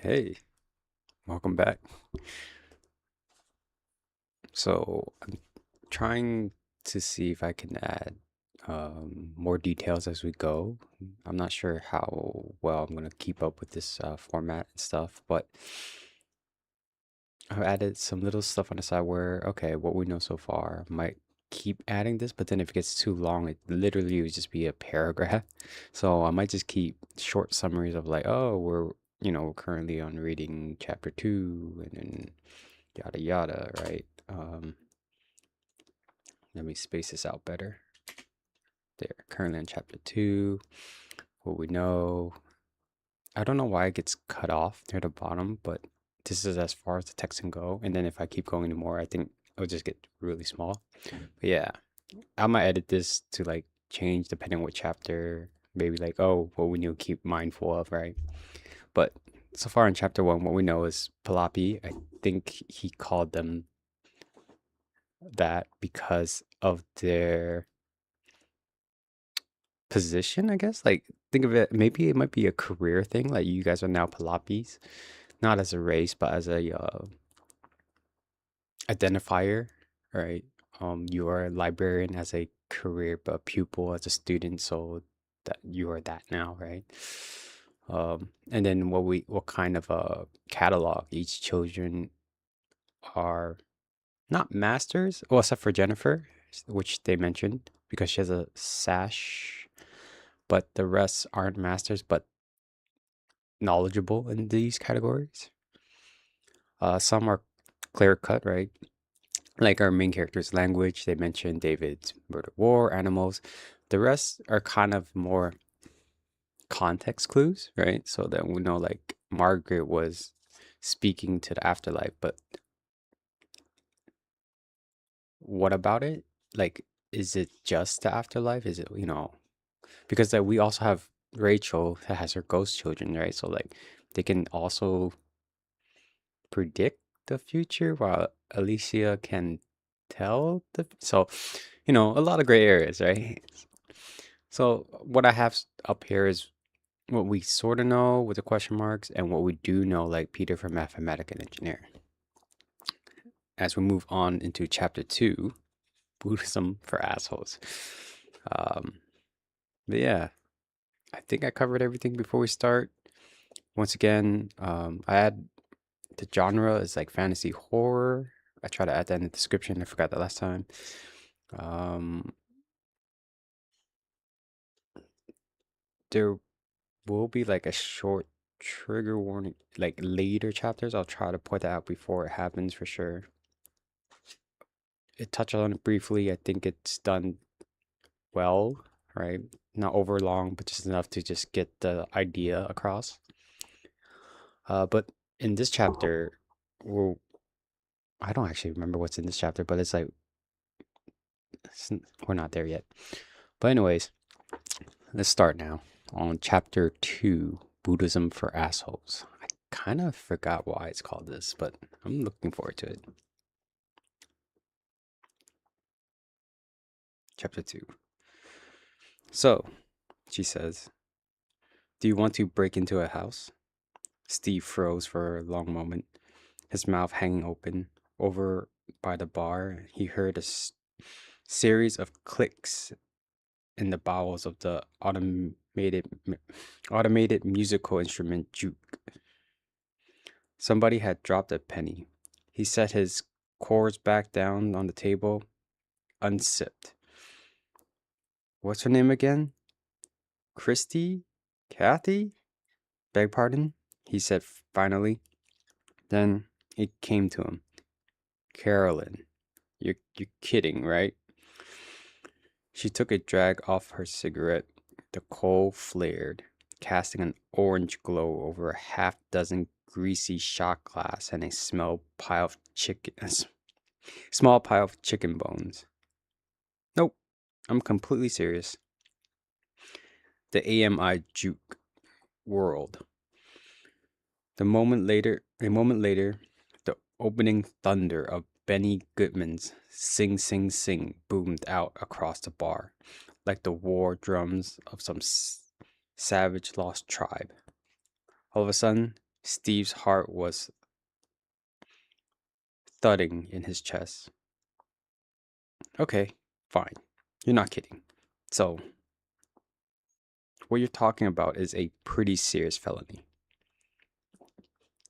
Hey, welcome back. So I'm trying to see if I can add more details as we go. I'm not sure how well I'm gonna keep up with this format and stuff, but I've added some little stuff on the side where, okay, what we know so far might keep adding this, but then if it gets too long, it literally would just be a paragraph. So I might just keep short summaries of like, oh, we're currently on reading chapter 2 and then yada yada, right? Let me space this out better. There, currently in chapter 2, what we know. I don't know why it gets cut off near the bottom, but this is as far as the text can go. And then if I keep going more, I think it'll just get really small. But yeah, I might edit this to like change depending on what chapter. Maybe like, oh, what we need to keep mindful of, right? But so far in chapter 1, what we know is Palapi. I think he called them that because of their position, I guess. Like, think of it, maybe it might be a career thing. Like, you guys are now Palapis, not as a race, but as a identifier, right? You are a librarian as a career, but a pupil as a student, so that you are that now, right? And then what kind of a catalog each children are not masters, well, except for Jennifer, which they mentioned because she has a sash, but the rest aren't masters, but knowledgeable in these categories. Some are clear cut, right? Like our main character's language, they mentioned David's bird of war, animals. The rest are kind of more context clues, right? So that we know, like, Margaret was speaking to the afterlife, but what about it? Like, is it just the afterlife? Is it, because we also have Rachel that has her ghost children, right? So, like, they can also predict the future while Alicia can tell a lot of gray areas, right? So what I have up here is what we sort of know with the question marks and what we do know, like Peter from Mathematic and Engineer. As we move on into chapter 2, Buddhism for assholes. Um, but yeah, I think I covered everything before we start. Once again, I add the genre is like fantasy horror. I try to add that in the description. I forgot that last time. Um, there will be like a short trigger warning, like later chapters. I'll try to point that out before it happens for sure. It touched on it briefly. I think it's done well, right? Not over long, but just enough to just get the idea across. But in this chapter, well, I don't actually remember what's in this chapter, but it's like we're not there yet. But anyways, let's start now on chapter 2, Buddhism for assholes. I kind of forgot why it's called this, but I'm looking forward to it. Chapter 2. So, she says, do you want to break into a house? Steve froze for a long moment, his mouth hanging open. Over by the bar, he heard a series of clicks in the bowels of the automated musical instrument juke. Somebody had dropped a penny. He set his chords back down on the table, unsipped. What's her name again? Christy? Kathy? Beg pardon? He said finally. Then it came to him. Carolyn. You're kidding, right? She took a drag off her cigarette. The coal flared, casting an orange glow over a half dozen greasy shot glass and a small pile of chicken bones. Nope, I'm completely serious. The AMI juke whirled. A moment later, the opening thunder of Benny Goodman's Sing Sing Sing boomed out across the bar, like the war drums of some savage lost tribe. All of a sudden, Steve's heart was thudding in his chest. Okay, fine. You're not kidding. So, what you're talking about is a pretty serious felony.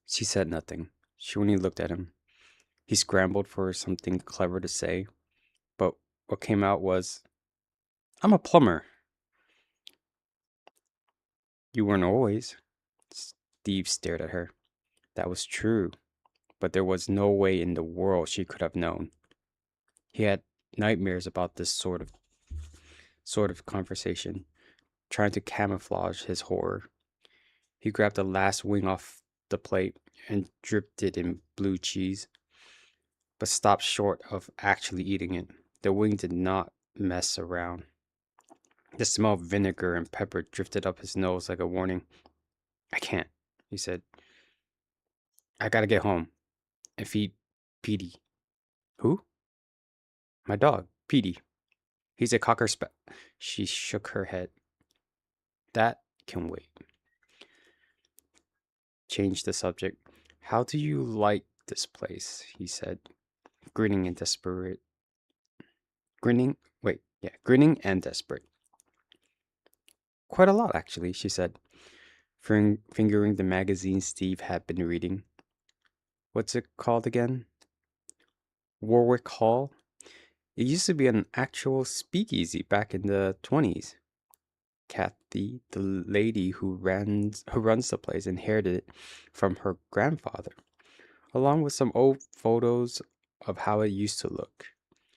She said nothing. She only looked at him. He scrambled for something clever to say, but what came out was, I'm a plumber. You weren't always. Steve stared at her. That was true, but there was no way in the world she could have known. He had nightmares about this sort of conversation, trying to camouflage his horror. He grabbed the last wing off the plate and dripped it in blue cheese, but stopped short of actually eating it. The wing did not mess around. The smell of vinegar and pepper drifted up his nose like a warning. I can't, he said. I gotta get home and feed Petey. Who? My dog, Petey. He's a cocker She shook her head. That can wait. Changed the subject. How do you like this place? He said, grinning and desperate. Grinning and desperate. Quite a lot, actually, she said, fingering the magazine Steve had been reading. What's it called again? Warwick Hall? It used to be an actual speakeasy back in the 20s. Kathy, the lady who runs the place, inherited it from her grandfather, along with some old photos of how it used to look.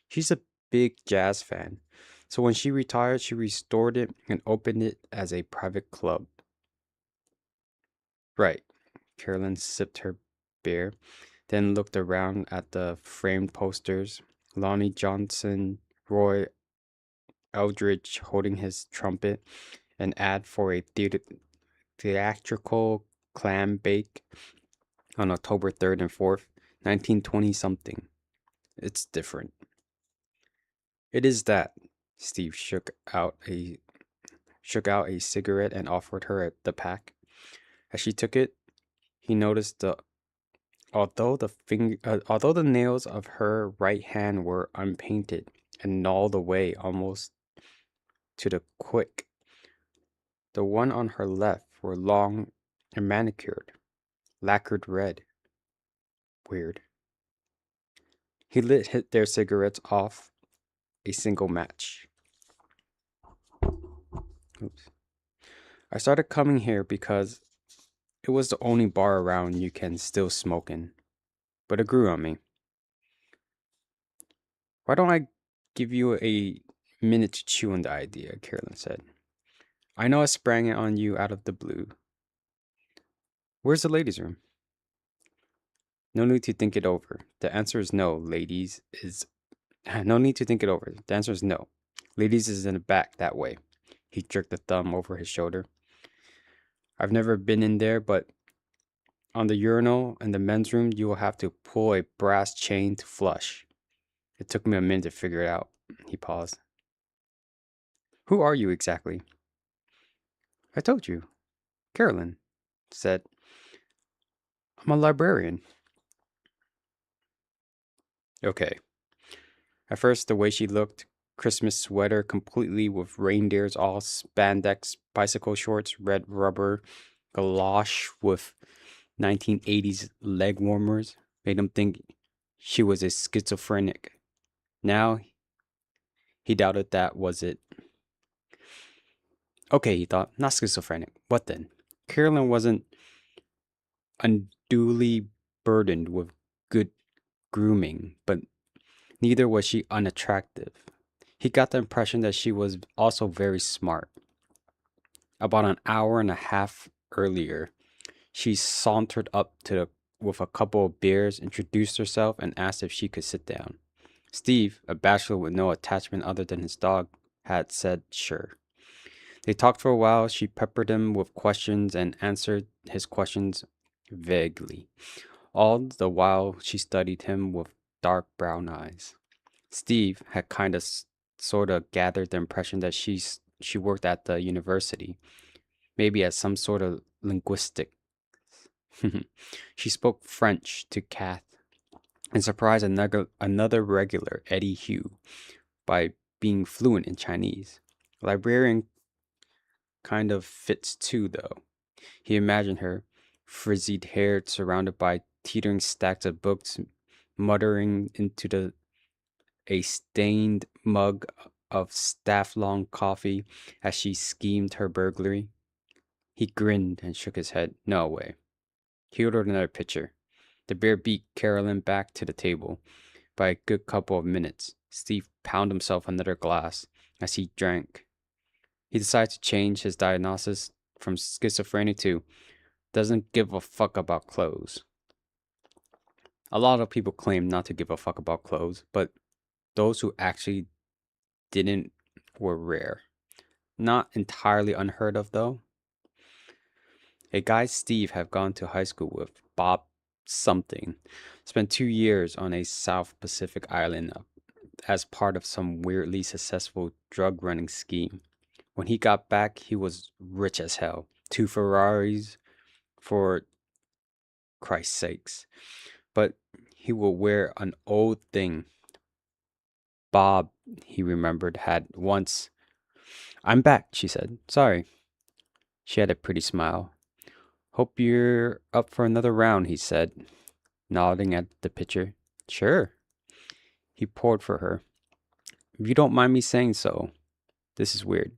She's a big jazz fan, so when she retired, she restored it and opened it as a private club. Right. Carolyn sipped her beer, then looked around at the framed posters. Lonnie Johnson, Roy Eldridge holding his trumpet, an ad for a theatrical clam bake on October 3rd and 4th, 1920 something. It's different. It is that. Steve shook out a cigarette and offered her the pack. As she took it, he noticed although the nails of her right hand were unpainted and gnawed away almost to the quick, the one on her left were long and manicured, lacquered red. Weird. He lit their cigarettes off a single match. Oops. I started coming here because it was the only bar around you can still smoke in, but it grew on me. Why don't I give you a minute to chew on the idea, Carolyn said. I know I sprang it on you out of the blue. Where's the ladies' room? No need to think it over. The answer is no, ladies is no need to think it over. The answer is no. Ladies is in the back that way. He jerked a thumb over his shoulder. I've never been in there, but on the urinal in the men's room, you will have to pull a brass chain to flush. It took me a minute to figure it out. He paused. Who are you exactly? I told you. Carolyn said, I'm a librarian. Okay. At first, the way she looked, Christmas sweater completely with reindeers, all spandex, bicycle shorts, red rubber, galosh with 1980s leg warmers, made him think she was a schizophrenic. Now, he doubted that was it. Okay, he thought, not schizophrenic. What then? Carolyn wasn't unduly burdened with good grooming, but neither was she unattractive. He got the impression that she was also very smart. About an hour and a half earlier, she sauntered up with a couple of beers, introduced herself, and asked if she could sit down. Steve, a bachelor with no attachment other than his dog, had said sure. They talked for a while. She peppered him with questions and answered his questions vaguely. All the while, she studied him with dark brown eyes. Steve had kind of sort of gathered the impression that she worked at the university, maybe as some sort of linguistic She spoke French to Kath and surprised another regular, Eddie Hugh, by being fluent in Chinese. Librarian kind of fits too, though. He imagined her, frizzed haired, surrounded by teetering stacks of books, muttering into a stained mug of staff long coffee as she schemed her burglary. He grinned and shook his head. No way. He ordered another pitcher. The beer beat Carolyn back to the table by a good couple of minutes. Steve pounded himself another glass as he drank. He decided to change his diagnosis from schizophrenia to doesn't give a fuck about clothes. A lot of people claim not to give a fuck about clothes, but those who actually didn't were rare. Not entirely unheard of, though. A guy Steve had gone to high school with, Bob something, spent 2 years on a South Pacific island as part of some weirdly successful drug running scheme. When he got back, he was rich as hell. 2 Ferraris, for Christ's sakes. But he would wear an old thing. Bob, he remembered, had once. I'm back, she said. Sorry. She had a pretty smile. Hope you're up for another round, he said, nodding at the pitcher. Sure. He poured for her. If you don't mind me saying so, this is weird.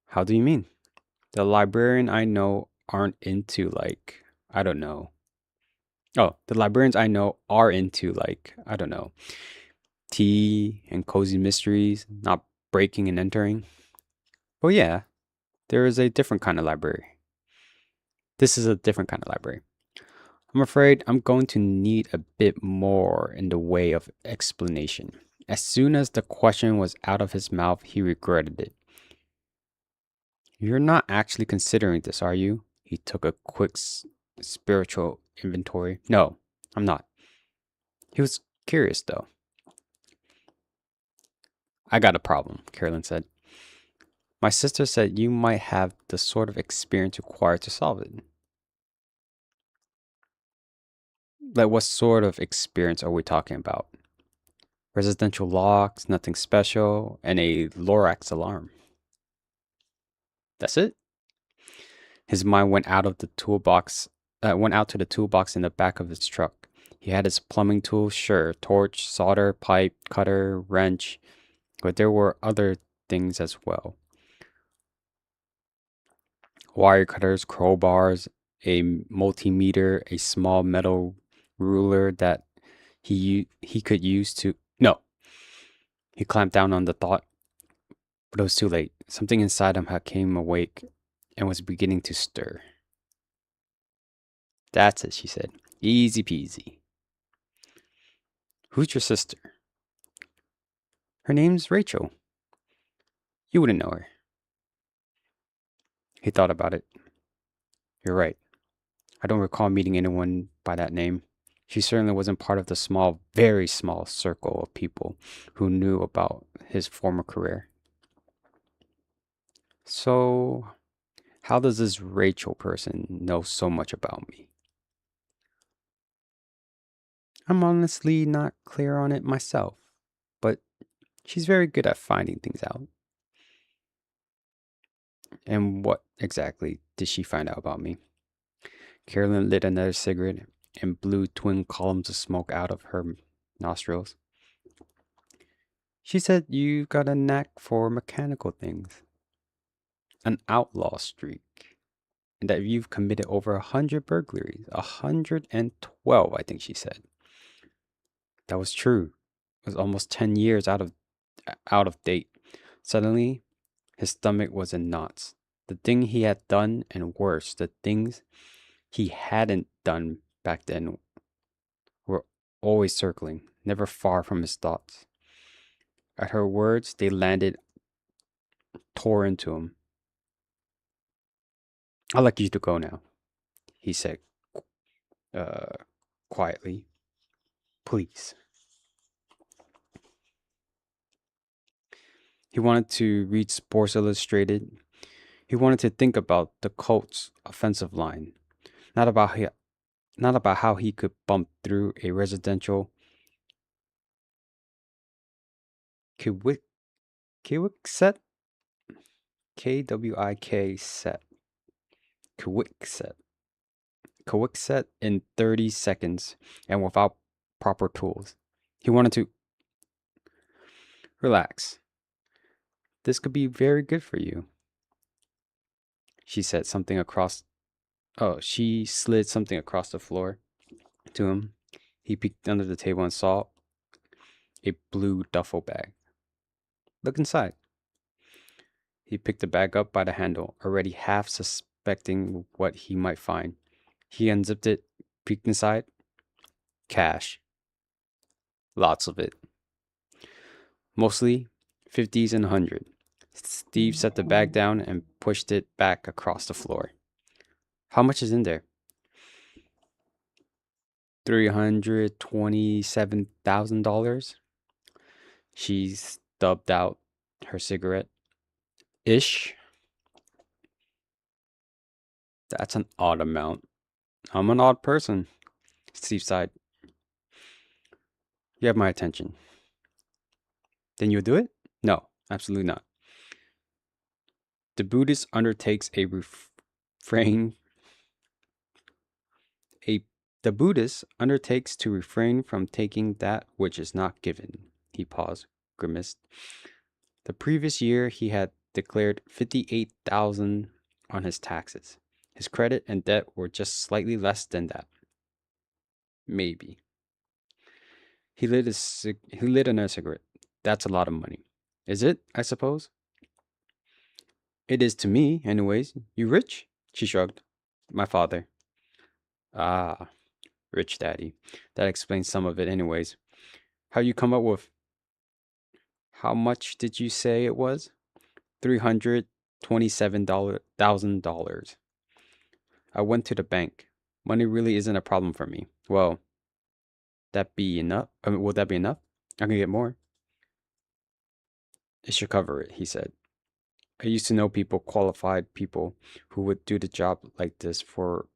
How do you mean? The librarian I know aren't into, like, I don't know. Oh, the librarians I know are into, like, I don't know, tea and cozy mysteries, not breaking and entering. Well, yeah, there is a different kind of library. This is a different kind of library. I'm afraid I'm going to need a bit more in the way of explanation. As soon as the question was out of his mouth, he regretted it. You're not actually considering this, are you? He took a quick spiritual inventory. No, I'm not. He was curious, though. I got a problem, Carolyn said. My sister said you might have the sort of experience required to solve it. Like, what sort of experience are we talking about? Residential locks, nothing special, and a Lorax alarm. That's it? His mind went out to the toolbox in the back of his truck. He had his plumbing tools, sure, torch, solder, pipe, cutter, wrench, but there were other things as well. Wire cutters, crowbars, a multimeter, a small metal ruler that he could use to. No, he clamped down on the thought, but it was too late. Something inside him had came awake and was beginning to stir. That's it, she said. Easy peasy. Who's your sister? Her name's Rachel. You wouldn't know her. He thought about it. You're right. I don't recall meeting anyone by that name. She certainly wasn't part of the small, very small circle of people who knew about his former career. So, how does this Rachel person know so much about me? I'm honestly not clear on it myself, but she's very good at finding things out. And what exactly did she find out about me? Carolyn lit another cigarette and blew twin columns of smoke out of her nostrils. She said you got a knack for mechanical things, an outlaw streak, and that you've committed over 100 burglaries. 112, I think she said. That was true. It was almost 10 years out of date. Suddenly, his stomach was in knots. The thing he had done, and worse, the things he hadn't done back then, were always circling, never far from his thoughts. At her words, they landed, tore into him. I'd like you to go now, he said uh, quietly. Please. He wanted to read Sports Illustrated. He wanted to think about the Colts' offensive line, not about not about how he could bump through a residential Kwik set, Kwik set, Kwik set in 30 seconds and without proper tools. He wanted to relax. This could be very good for you. She said something across. Oh, she slid something across the floor to him. He peeked under the table and saw a blue duffel bag. Look inside. He picked the bag up by the handle, already half suspecting what he might find. He unzipped it, peeked inside. Cash. Lots of it. Mostly 50s and 100s. Steve set the bag down and pushed it back across the floor. How much is in there? $327,000. She stubbed out her cigarette. Ish. That's an odd amount. I'm an odd person. Steve sighed. You have my attention. Then you'll do it? No, absolutely not. The Buddhist undertakes a refrain. The Buddhist undertakes to refrain from taking that which is not given. He paused, grimaced. The previous year he had declared $58,000 on his taxes. His credit and debt were just slightly less than that. Maybe. He lit another cigarette. That's a lot of money. Is it, I suppose? It is to me, anyways. You rich? She shrugged. My father. Ah, rich daddy. That explains some of it, anyways. How you come up with... How much did you say it was? $327,000. I went to the bank. Money really isn't a problem for me. Well, that be enough? Will that be enough? I can get more. It should cover it, he said. I used to know qualified people, who would do the job like this for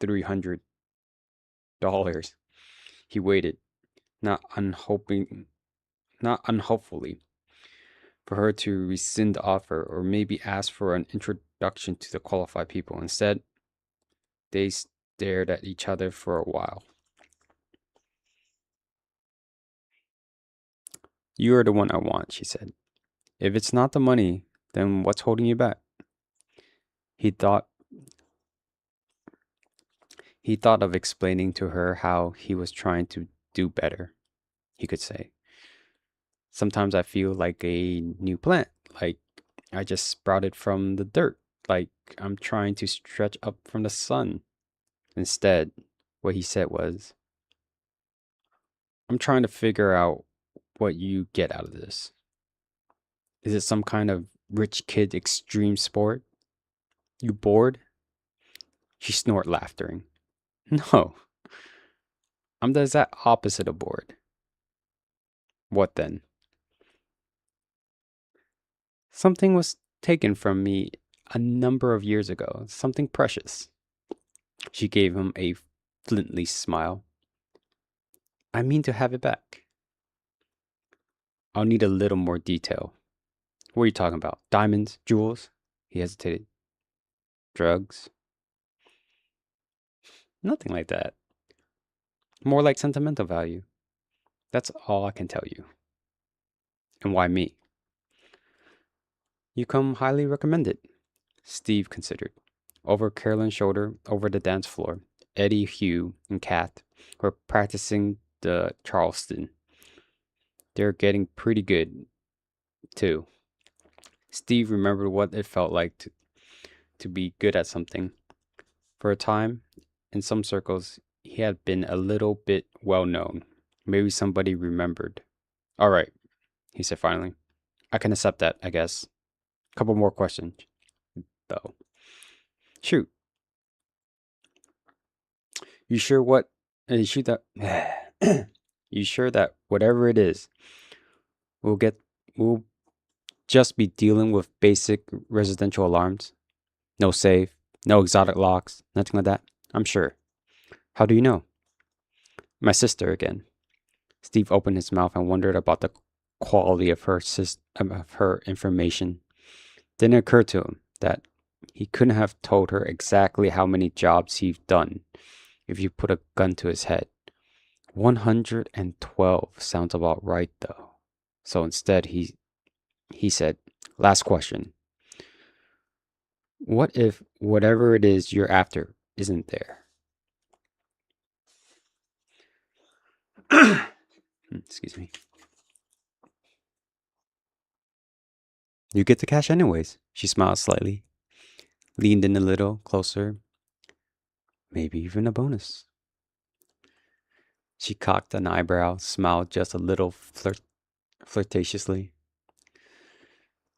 $300. He waited, not unhopefully, for her to rescind the offer or maybe ask for an introduction to the qualified people. Instead, they stared at each other for a while. You are the one I want, she said. If it's not the money, then what's holding you back? He thought of explaining to her how he was trying to do better. He could say, sometimes I feel like a new plant, like I just sprouted from the dirt, like I'm trying to stretch up from the sun. Instead, what he said was, I'm trying to figure out what you get out of this. Is it some kind of rich kid extreme sport? You bored? She snorted, laughing. No, I'm the exact opposite of bored. What then? Something was taken from me a number of years ago, something precious. She gave him a flintly smile. I mean to have it back. I'll need a little more detail. What are you talking about? Diamonds? Jewels? He hesitated. Drugs? Nothing like that. More like sentimental value. That's all I can tell you. And why me? You come highly recommended. Steve considered. Over Carolyn's shoulder, over the dance floor, Eddie, Hugh, and Kath were practicing the Charleston. They're getting pretty good, too. Steve remembered what it felt like to be good at something. For a time, in some circles, he had been a little bit well known. Maybe somebody remembered. All right, he said finally. I can accept that, I guess. Couple more questions, though. Shoot. You sure what? You sure that? You sure that whatever it is, we'll just be dealing with basic residential alarms? No safe, no exotic locks, nothing like that. I'm sure. How do you know? My sister again. Steve opened his mouth and wondered about the quality of her information. Then it occurred to him that he couldn't have told her exactly how many jobs he'd done if you put a gun to his head. 112 sounds about right, though. So instead, he said, "Last question. What if whatever it is you're after isn't there?" Excuse me. "You get the cash anyways." She smiled slightly, leaned in a little closer. "Maybe even a bonus." She cocked an eyebrow, smiled just a little flirtatiously.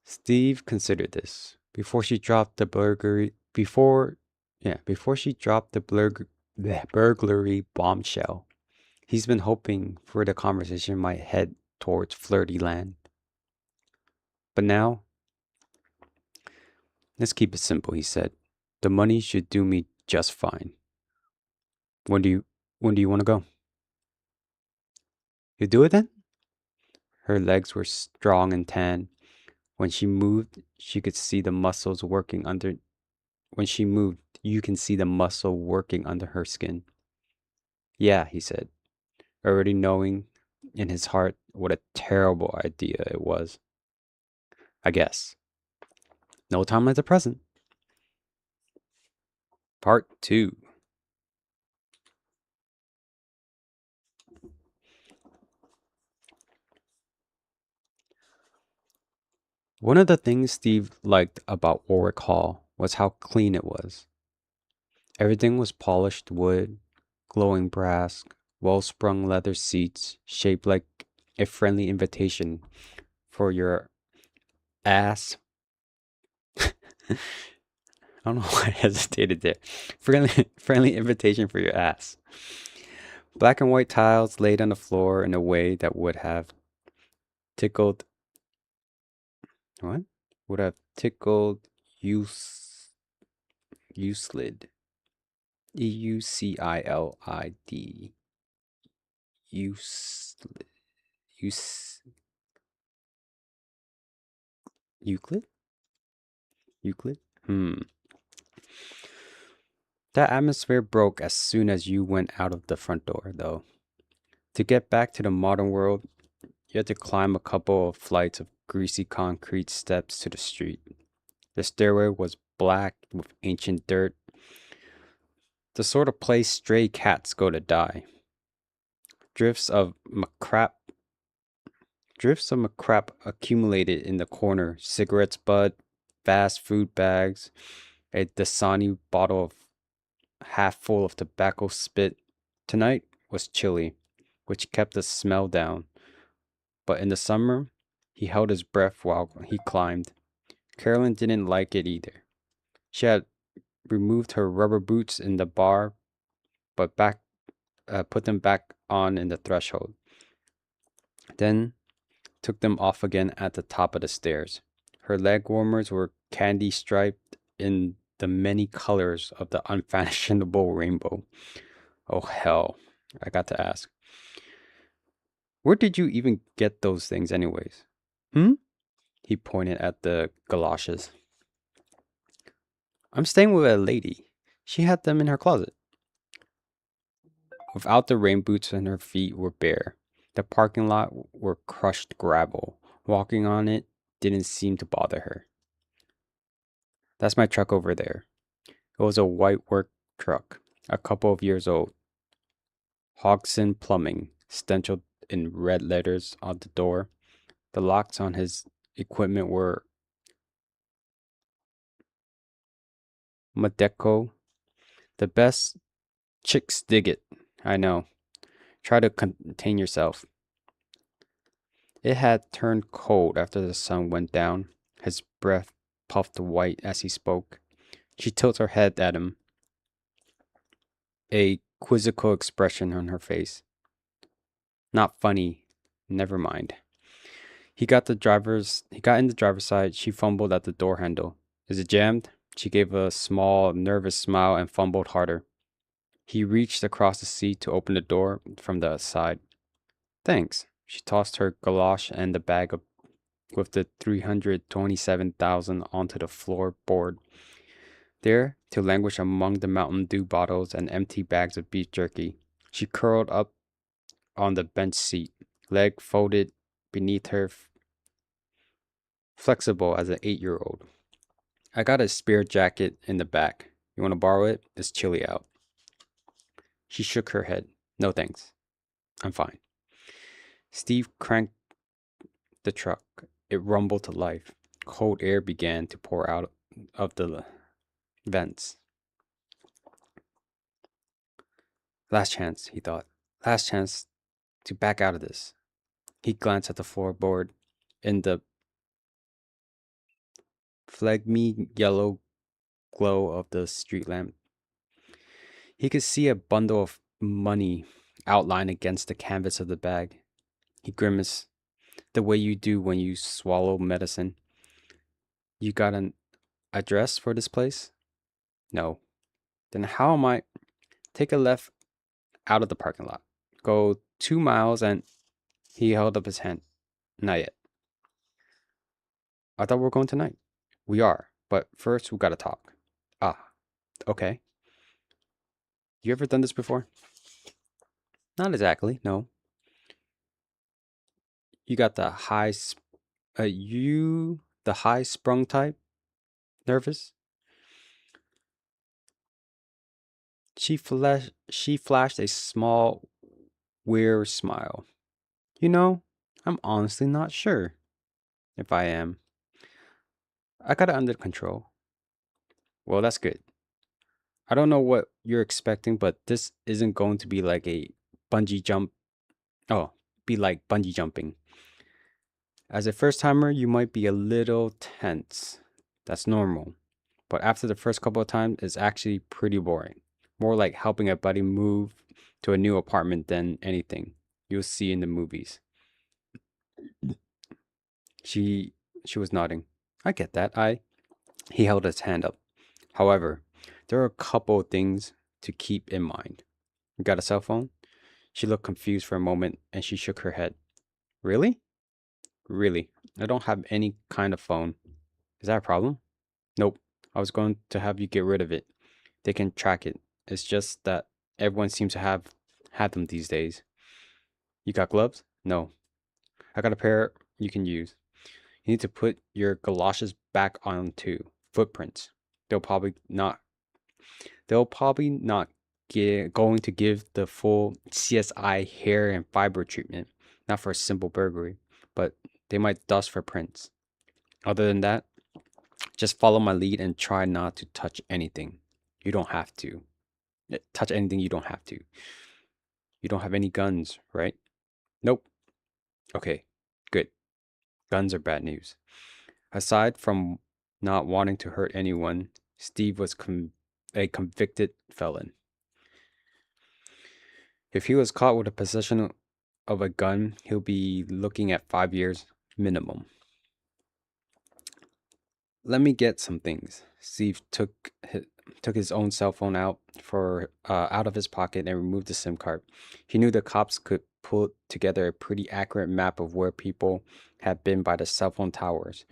Steve considered this before she dropped the burglary bombshell. He's been hoping for the conversation might head towards flirty land. But now, let's keep it simple, he said. The money should do me just fine. When do you want to go? You do it then? Her legs were strong and tan. When she moved, she could see the muscles working under when she moved, you can see the muscle working under her skin. Yeah, he said, already knowing in his heart what a terrible idea it was. I guess. No time like the present. Part 2. One of the things Steve liked about Warwick Hall was how clean it was. Everything was polished wood, glowing brass, well-sprung leather seats shaped like a friendly invitation for your ass. I don't know why I hesitated there. Friendly invitation for your ass. Black and white tiles laid on the floor in a way that would have tickled what? Would have tickled Euclid. Eucilid. Euclid. Euclid? Euclid? That atmosphere broke as soon as you went out of the front door, though. To get back to the modern world, you had to climb a couple of flights of greasy concrete steps to the street. The stairway was black with ancient dirt, the sort of place stray cats go to die. Drifts of macrap accumulated in the corner, cigarettes butt, fast food bags, a Dasani bottle of half full of tobacco spit. Tonight was chilly, which kept the smell down. But in the summer, he held his breath while he climbed. Carolyn didn't like it either. She had removed her rubber boots in the bar, but put them back on in the threshold. Then took them off again at the top of the stairs. Her leg warmers were candy striped in the many colors of the unfashionable rainbow. Oh hell, I got to ask. Where did you even get those things anyways? He pointed at the galoshes. I'm staying with a lady. She had them in her closet. Without the rain boots and her feet were bare. The parking lot were crushed gravel. Walking on it didn't seem to bother her. That's my truck over there. It was a white work truck, a couple of years old. Hodgson Plumbing, stenciled in red letters on the door. The locks on his equipment were Madeco. The best chicks dig it. I know. Try to contain yourself. It had turned cold after the sun went down. His breath puffed white as he spoke. She tilted her head at him, a quizzical expression on her face. Not funny. Never mind. He got in the driver's side. She fumbled at the door handle. Is it jammed? She gave a small, nervous smile and fumbled harder. He reached across the seat to open the door from the side. Thanks. She tossed her galosh and the bag with the 327,000 onto the floorboard, there to languish among the Mountain Dew bottles and empty bags of beef jerky. She curled up on the bench seat, leg folded beneath her, flexible as an 8-year-old. I got a spare jacket in the back. You want to borrow it? It's chilly out. She shook her head. No thanks. I'm fine. Steve cranked the truck. It rumbled to life. Cold air began to pour out of the vents. Last chance, he thought. Last chance to back out of this. He glanced at the floorboard. In the phlegmy yellow glow of the street lamp, he could see a bundle of money outlined against the canvas of the bag. He grimaced, the way you do when you swallow medicine. You got an address for this place? No. Then how am I? Take a left out of the parking lot. Go 2 miles and he held up his hand. Not yet. I thought we were going tonight. We are, but first we gotta talk. Ah, okay. You ever done this before? Not exactly, no. You got the the high sprung type? Nervous? She flashed a small, weird smile. You know, I'm honestly not sure if I am. I got it under control. Well, that's good. I don't know what you're expecting, but this isn't going to be like a bungee jump. Oh, be like bungee jumping. As a first timer, you might be a little tense. That's normal. But after the first couple of times, it's actually pretty boring. More like helping a buddy move to a new apartment than anything you'll see in the movies. She was nodding. I get that. He held his hand up. However, there are a couple of things to keep in mind. You got a cell phone? She looked confused for a moment and she shook her head. Really? Really. I don't have any kind of phone. Is that a problem? Nope. I was going to have you get rid of it. They can track it. It's just that everyone seems to have had them these days. You got gloves? No. I got a pair you can use. You need to put your galoshes back on too. Footprints. They'll probably not going to give the full CSI hair and fiber treatment, not for a simple burglary, but they might dust for prints. Other than that, just follow my lead and try not to touch anything. You don't have to. Touch anything you don't have to. You don't have any guns, right? Nope. Okay, good. Guns are bad news. Aside from not wanting to hurt anyone, Steve was a convicted felon. If he was caught with a possession of a gun, he'll be looking at 5 years minimum. Let me get some things. Steve took his own cell phone out of his pocket and removed the SIM card. He knew the cops could pull together a pretty accurate map of where people had been by the cell phone towers.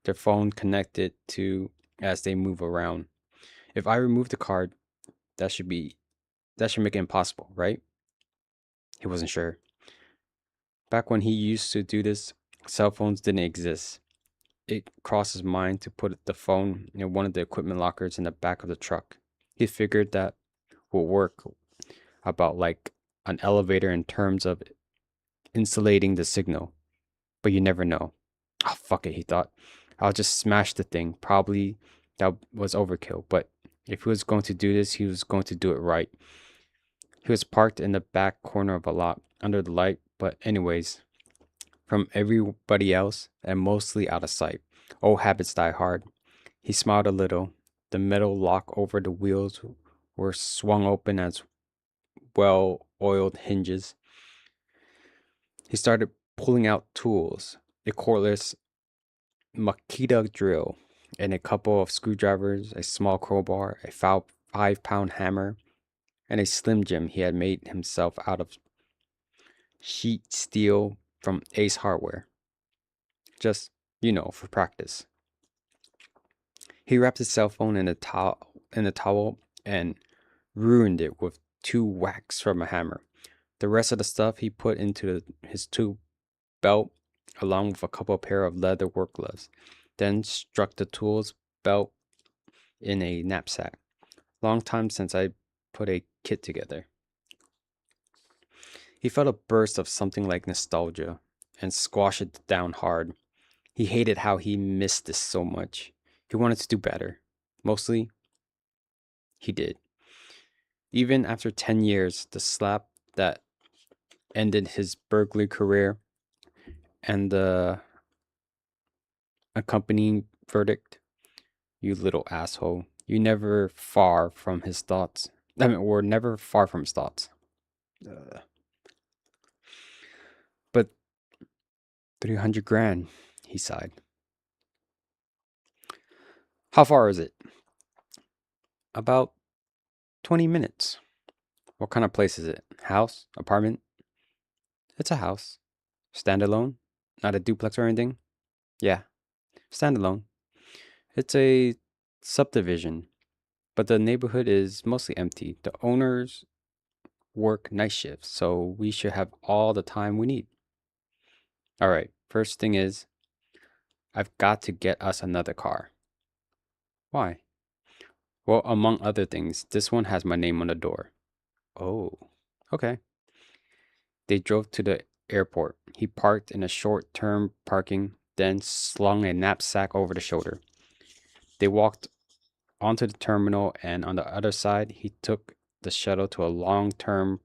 Their phone connected to as they move around. If I remove the card, that should make it impossible, right? He wasn't sure. Back when he used to do this, cell phones didn't exist. It crossed his mind to put the phone in one of the equipment lockers in the back of the truck. He figured that would work about like an elevator in terms of insulating the signal. But you never know. Oh, fuck it, he thought. I'll just smash the thing. Probably that was overkill, but if he was going to do this, he was going to do it right. He was parked in the back corner of a lot, under the light, but anyways, from everybody else and mostly out of sight. Old habits die hard. He smiled a little. The metal lock over the wheels were swung open as well-oiled hinges. He started pulling out tools, a cordless Makita drill, and a couple of screwdrivers, a small crowbar, a 5-pound hammer. and a Slim Jim he had made himself out of sheet steel from Ace Hardware. Just, for practice. He wrapped his cell phone in a towel and ruined it with 2 whacks from a hammer. The rest of the stuff he put into his tube belt along with a couple pair of leather work gloves, then struck the tools belt in a knapsack. Long time since I put a kit together. He felt a burst of something like nostalgia and squashed it down hard. He hated how he missed this so much. He wanted to do better. Mostly, he did. Even after 10 years, the slap that ended his burglary career and the accompanying verdict, you little asshole, you never far from his thoughts. We're never far from his thoughts. But 300 grand, he sighed. How far is it? About 20 minutes. What kind of place is it? House? Apartment? It's a house. Standalone? Not a duplex or anything? Yeah, standalone. It's a subdivision, but the neighborhood is mostly empty. The owners work night shifts, so we should have all the time we need. All right, first thing is, I've got to get us another car. Why? Well, among other things, this one has my name on the door. Oh, okay. They drove to the airport. He parked in a short term parking, then slung a knapsack over the shoulder. They walked onto the terminal, and on the other side, he took the shuttle to a long term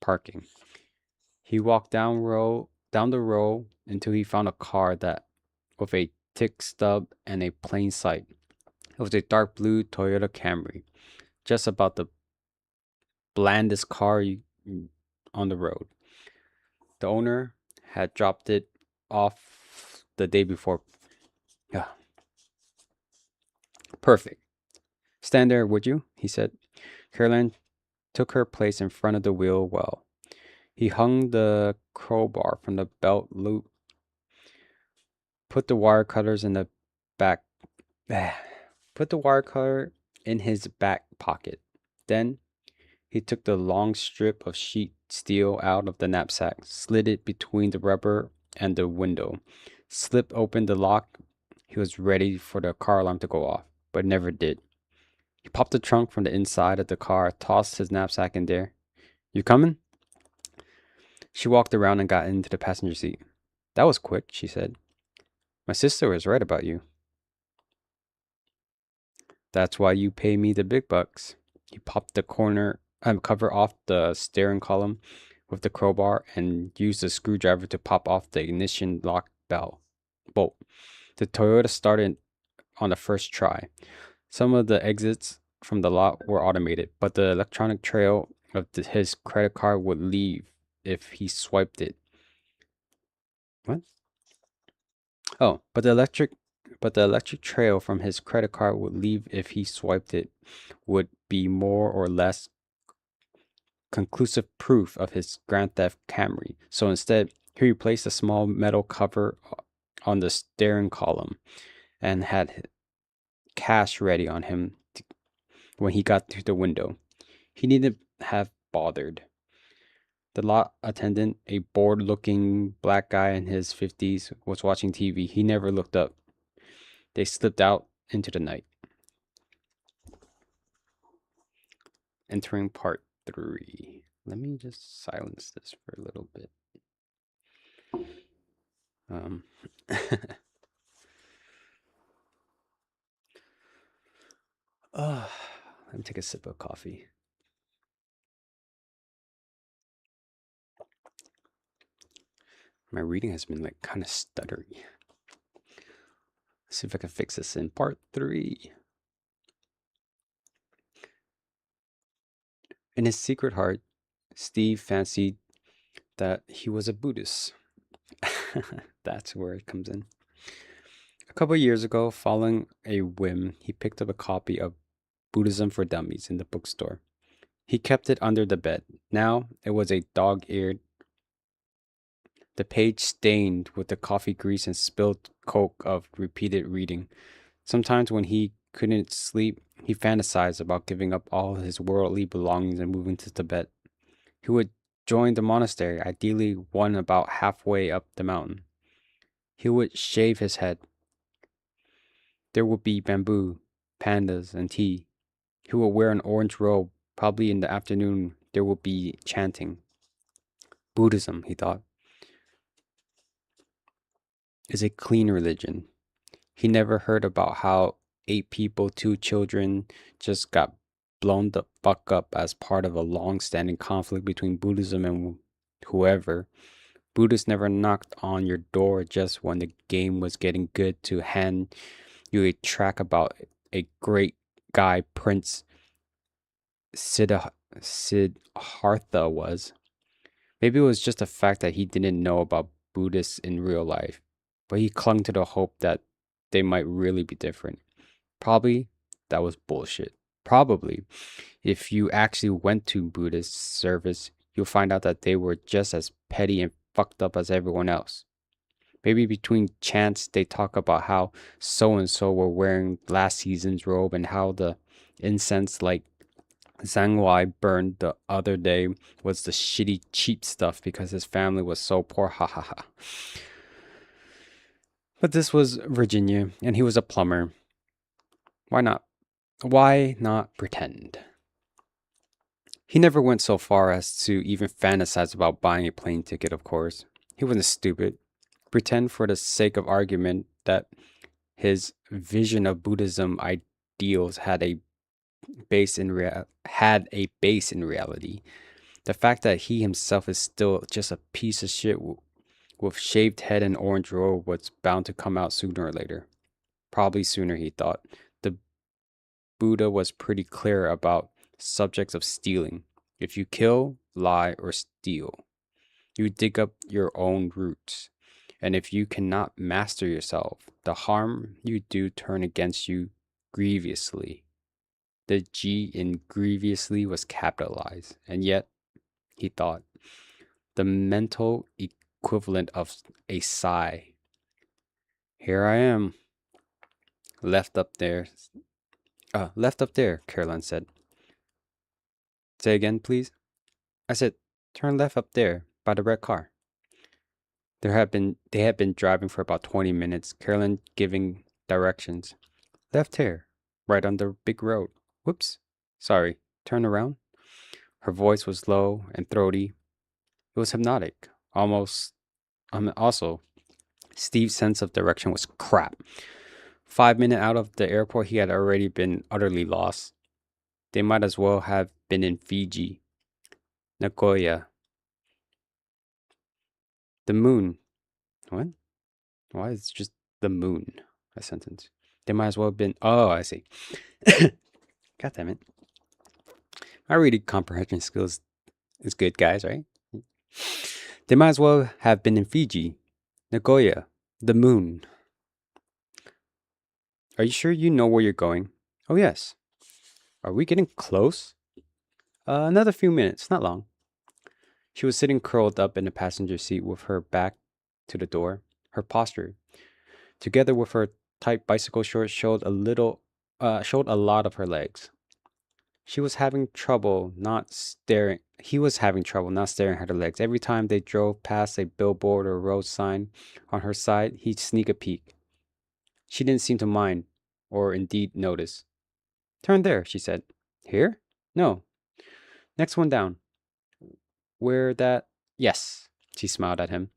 parking. He walked down the row until he found a car that with a tick stub and a plain sight. It was a dark blue Toyota Camry, just about the blandest car on the road. The owner had dropped it off the day before. Yeah. Perfect. Stand there, would you? He said. Carolyn took her place in front of the wheel well. He hung the crowbar from the belt loop, put the wire cutters in the back, put the wire cutter in his back pocket. Then he took the long strip of sheet steel out of the knapsack, slid it between the rubber and the window, slipped open the lock. He was ready for the car alarm to go off, but never did. He popped the trunk from the inside of the car, tossed his knapsack in there. You coming? She walked around and got into the passenger seat. That was quick, she said. My sister was right about you. That's why you pay me the big bucks. He popped the cover off the steering column with the crowbar and used a screwdriver to pop off the ignition lock bolt. The Toyota started on the first try. Some of the exits from the lot were automated, but the electronic trail of his credit card would leave if he swiped it. What? Oh, but the electric trail from his credit card would leave if he swiped it would be more or less conclusive proof of his Grand Theft Camry. So instead, he replaced a small metal cover on the steering column and had cash ready on him when he got to the window. He needn't have bothered. The lot attendant, a bored looking black guy in his 50s, was watching TV. He never looked up. They slipped out into the night. Entering part 3. Let me just silence this for a little bit. Let me take a sip of coffee. My reading has been like kind of stuttery. Let's see if I can fix this in part 3. In his secret heart, Steve fancied that he was a Buddhist. That's where it comes in. A couple of years ago, following a whim, he picked up a copy of Buddhism for Dummies in the bookstore. He kept it under the bed. Now it was a dog-eared, the page stained with the coffee grease and spilled coke of repeated reading. Sometimes when he couldn't sleep, he fantasized about giving up all his worldly belongings and moving to Tibet. He would join the monastery, ideally one about halfway up the mountain. He would shave his head. There would be bamboo, pandas, and tea. He would wear an orange robe. Probably in the afternoon, there would be chanting. Buddhism, he thought, is a clean religion. He never heard about how 8 people, 2 children, just got blown the fuck up as part of a long standing conflict between Buddhism and whoever. Buddhists never knocked on your door just when the game was getting good to hand you a track about a great guy Prince Siddhartha was. Maybe it was just the fact that he didn't know about Buddhists in real life, but he clung to the hope that they might really be different. Probably that was bullshit. Probably, if you actually went to Buddhist service, you'll find out that they were just as petty and fucked up as everyone else. Maybe between chants, they talk about how so and so were wearing last season's robe and how the incense like Zhangwai burned the other day was the shitty, cheap stuff because his family was so poor. Ha ha ha. But this was Virginia, and he was a plumber. Why not? Why not pretend? He never went so far as to even fantasize about buying a plane ticket, of course. He wasn't stupid. Pretend for the sake of argument that his vision of Buddhism ideals had a base in reality. The fact that he himself is still just a piece of shit with shaved head and orange robe was bound to come out sooner or later. Probably sooner, he thought. The Buddha was pretty clear about subjects of stealing. If you kill, lie, or steal, you dig up your own roots. And if you cannot master yourself, the harm you do turn against you grievously. The G in grievously was capitalized, and yet, he thought, the mental equivalent of a sigh. Here I am, left up there. Left up there, Carolyn said. Say again, please. I said, turn left up there, by the red car. They had been driving for about 20 minutes, Carolyn giving directions. Left here, right on the big road. Whoops. Sorry, turn around. Her voice was low and throaty. It was hypnotic. Also, Steve's sense of direction was crap. 5 minutes out of the airport, he had already been utterly lost. They might as well have been in Fiji. Nagoya. The moon. What? Why is it just the moon? A sentence. They might as well have been. Oh, I see. God damn it. My reading comprehension skills is good, guys, right? They might as well have been in Fiji. Nagoya. The moon. Are you sure you know where you're going? Oh, yes. Are we getting close? Another few minutes, not long. She was sitting curled up in the passenger seat with her back to the door. Her posture, together with her tight bicycle shorts, showed a lot of her legs. He was having trouble not staring at her legs. Every time they drove past a billboard or road sign on her side, he'd sneak a peek. She didn't seem to mind, or indeed notice. Turn there, she said. Here? No. Next one down. Where that? Yes. She smiled at him,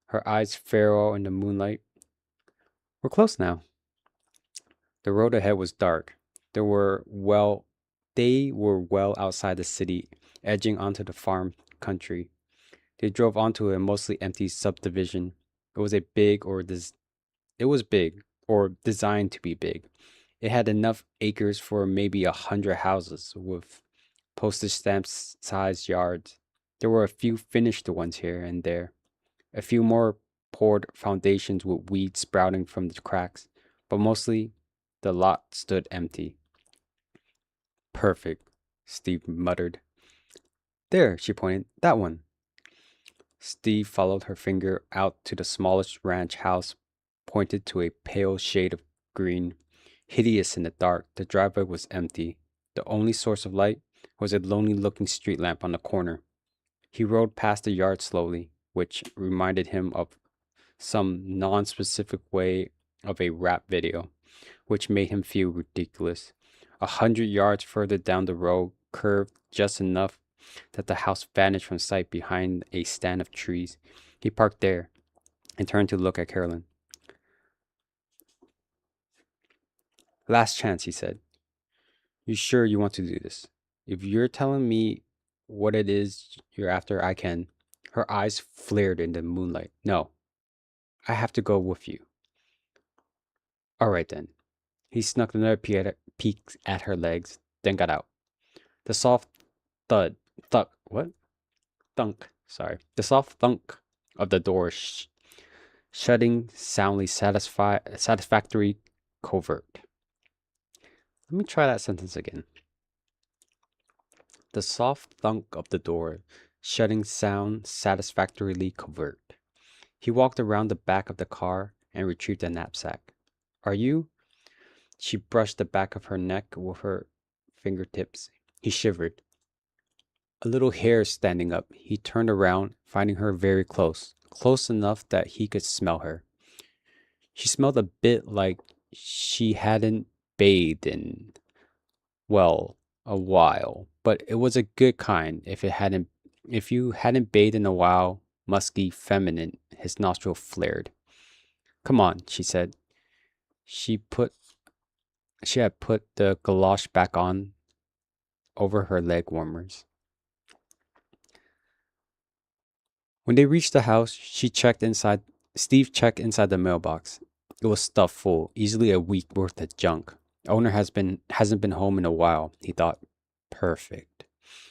her eyes feral in the moonlight. We're close now. The road ahead was dark. They were well outside the city, edging onto the farm country. They drove onto a mostly empty subdivision. It was big, or designed to be big. It had enough acres for maybe 100 houses, with postage stamps sized yards. There were a few finished ones here and there, a few more poured foundations with weeds sprouting from the cracks, but mostly the lot stood empty. Perfect, Steve muttered. There, she pointed. That one. Steve followed her finger out to the smallest ranch house, pointed to a pale shade of green. Hideous in the dark, the driveway was empty. The only source of light was a lonely looking street lamp on the corner. He rode past the yard slowly, which reminded him of some non-specific way of a rap video, which made him feel ridiculous. 100 yards further down the road curved just enough that the house vanished from sight behind a stand of trees. He parked there and turned to look at Carolyn. Last chance, he said. You sure you want to do this? If you're telling me what it is you're after, I can. Her eyes flared in the moonlight. No, I have to go with you. All right then. He snuck another peek at her legs, then got out. The soft thud, what? Thunk, sorry. The soft thunk of the door shutting soundly satisfactory covert. Let me try that sentence again. The soft thunk of the door shutting sound satisfactorily covert. He walked around the back of the car and retrieved a knapsack. Are you? She brushed the back of her neck with her fingertips. He shivered. A little hair standing up. He turned around, finding her very close, close enough that he could smell her. She smelled a bit like she hadn't bathed in, well, a while, but it was a good kind. If you hadn't bathed in a while, musky, feminine. His nostril flared. Come on, she said. She had put the galosh back on over her leg warmers. When they reached the house, Steve checked inside the mailbox. It was stuffed full, easily a week worth of junk. Owner hasn't been home in a while, he thought. Perfect.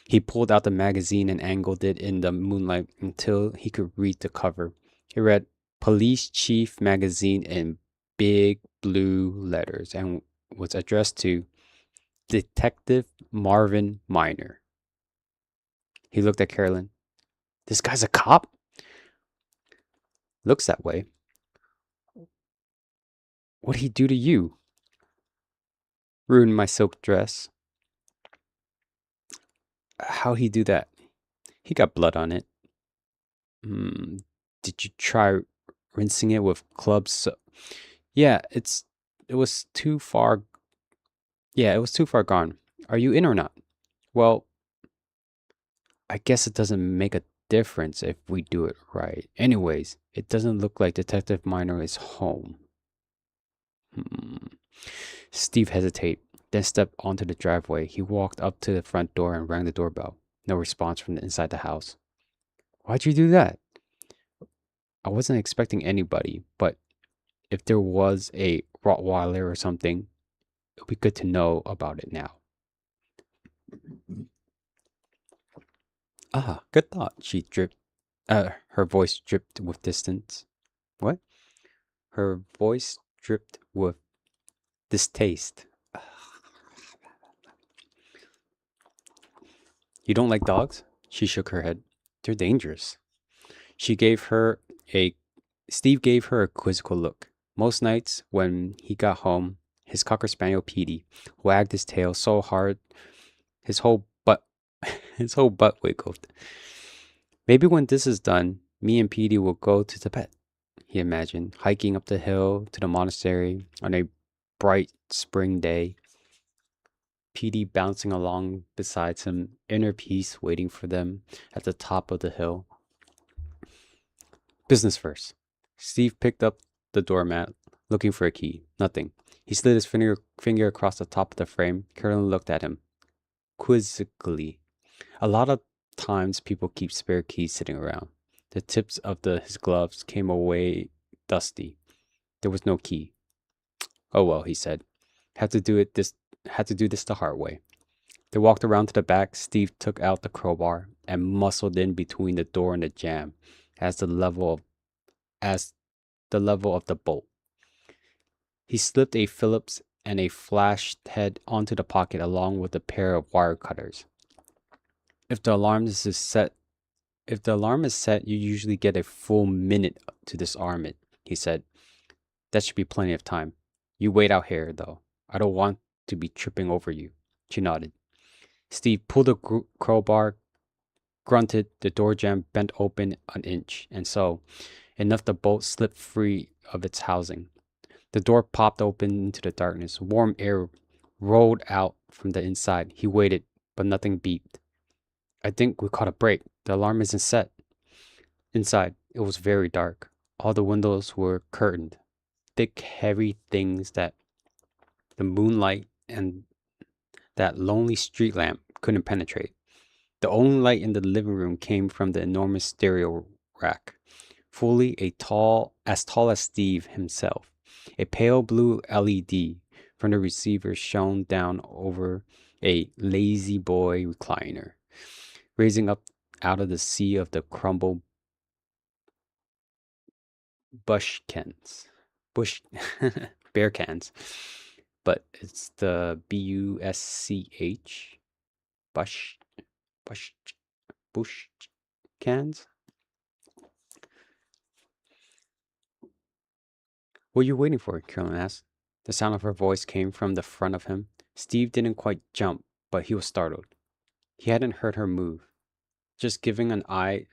He pulled out the magazine and angled it in the moonlight until he could read the cover. It read Police Chief Magazine in big blue letters and was addressed to Detective Marvin Miner. He looked at Carolyn. This guy's a cop? Looks that way. What'd he do to you? Ruined my silk dress. How'd he do that? He got blood on it. Did you try rinsing it with club soap? Yeah, it was too far. Yeah, it was too far gone. Are you in or not? Well, I guess it doesn't make a difference if we do it right. Anyways, it doesn't look like Detective Miner is home. Steve hesitated, then stepped onto the driveway. He walked up to the front door and rang the doorbell. No response from inside the house. Why'd you do that? I wasn't expecting anybody, but if there was a Rottweiler or something, it would be good to know about it now. Ah, good thought, her voice dripped with distance. What? Her voice dripped with distaste. You don't like dogs? She shook her head. They're dangerous. Steve gave her a quizzical look. Most nights when he got home, his cocker spaniel Petey wagged his tail so hard his whole butt wiggled. Maybe when this is done, me and Petey will go to Tibet, he imagined, hiking up the hill to the monastery on a bright spring day. Petey bouncing along beside him, inner peace waiting for them at the top of the hill. Business first. Steve picked up the doormat, looking for a key. Nothing. He slid his finger across the top of the frame. Carolyn looked at him quizzically. A lot of times people keep spare keys sitting around. The tips of his gloves came away dusty. There was no key. Oh well, he said. Had to do this the hard way. They walked around to the back. Steve took out the crowbar and muscled in between the door and the jamb as the level of the bolt. He slipped a Phillips and a flash head onto the pocket along with a pair of wire cutters. If the alarm is set, if the alarm is set, you usually get a full minute to disarm it, he said. That should be plenty of time. You wait out here, though. I don't want to be tripping over you. She nodded. Steve pulled the crowbar, grunted, the door jamb bent open an inch, and so, enough the bolt slipped free of its housing. The door popped open into the darkness. Warm air rolled out from the inside. He waited, but nothing beeped. I think we caught a break. The alarm isn't set. Inside, it was very dark. All the windows were curtained. Thick, heavy things that the moonlight and that lonely street lamp couldn't penetrate. The only light in the living room came from the enormous stereo rack, fully as tall as Steve himself. A pale blue LED from the receiver shone down over a lazy boy recliner, raising up out of the sea of the crumbled bush bear cans, but it's the BUSCH bush bush bush cans. What are you waiting for? Carolyn asked. The sound of her voice came from the front of him. Steve didn't quite jump, but he was startled. He hadn't heard her move. Just giving an eye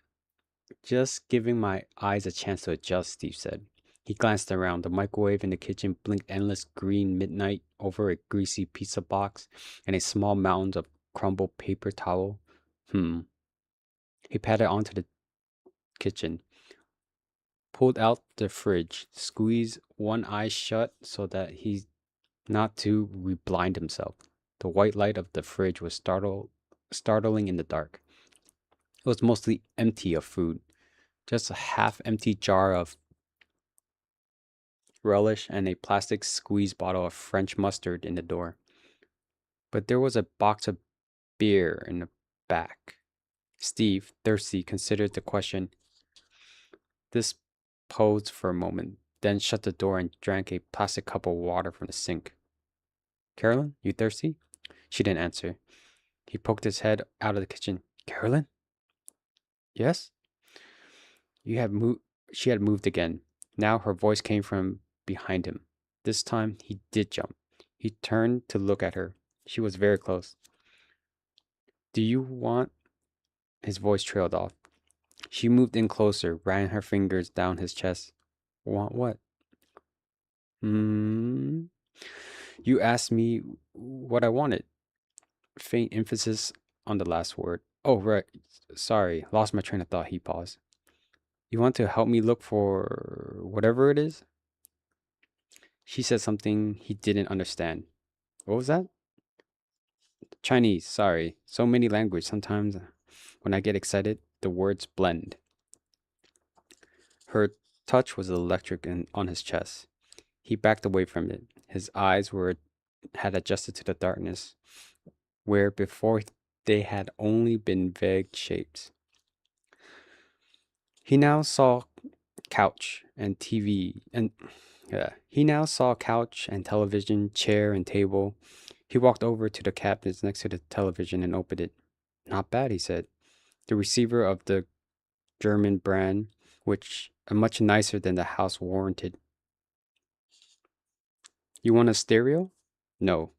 Just giving my eyes a chance to adjust, Steve said. He glanced around. The microwave in the kitchen blinked endless green midnight over a greasy pizza box and a small mound of crumbled paper towel. He padded onto the kitchen, pulled out the fridge, squeezed one eye shut so that he not to re-blind himself. The white light of the fridge was startling in the dark. It was mostly empty of food. Just a half-empty jar of relish and a plastic squeeze bottle of French mustard in the door. But there was a box of beer in the back. Steve, thirsty, considered the question this posed for a moment, then shut the door and drank a plastic cup of water from the sink. Carolyn, you thirsty? She didn't answer. He poked his head out of the kitchen. Carolyn? Yes? She had moved again. Now her voice came from behind him. This time he did jump. He turned to look at her. She was very close. Do you want? His voice trailed off. She moved in closer, ran her fingers down his chest. Want what? You asked me what I wanted. Faint emphasis on the last word. Oh, right. Sorry, lost my train of thought. He paused. You want to help me look for whatever it is? She said something he didn't understand. What was that? Chinese, sorry. So many languages. Sometimes when I get excited, the words blend. Her touch was electric on his chest. He backed away from it. His eyes had adjusted to the darkness, where before they had only been vague shapes. He now saw couch and TV and he now saw couch and television, chair and table. He walked over to the cabinets next to the television and opened it. Not bad, he said. The receiver of the German brand, which are much nicer than the house warranted. You want a stereo? No.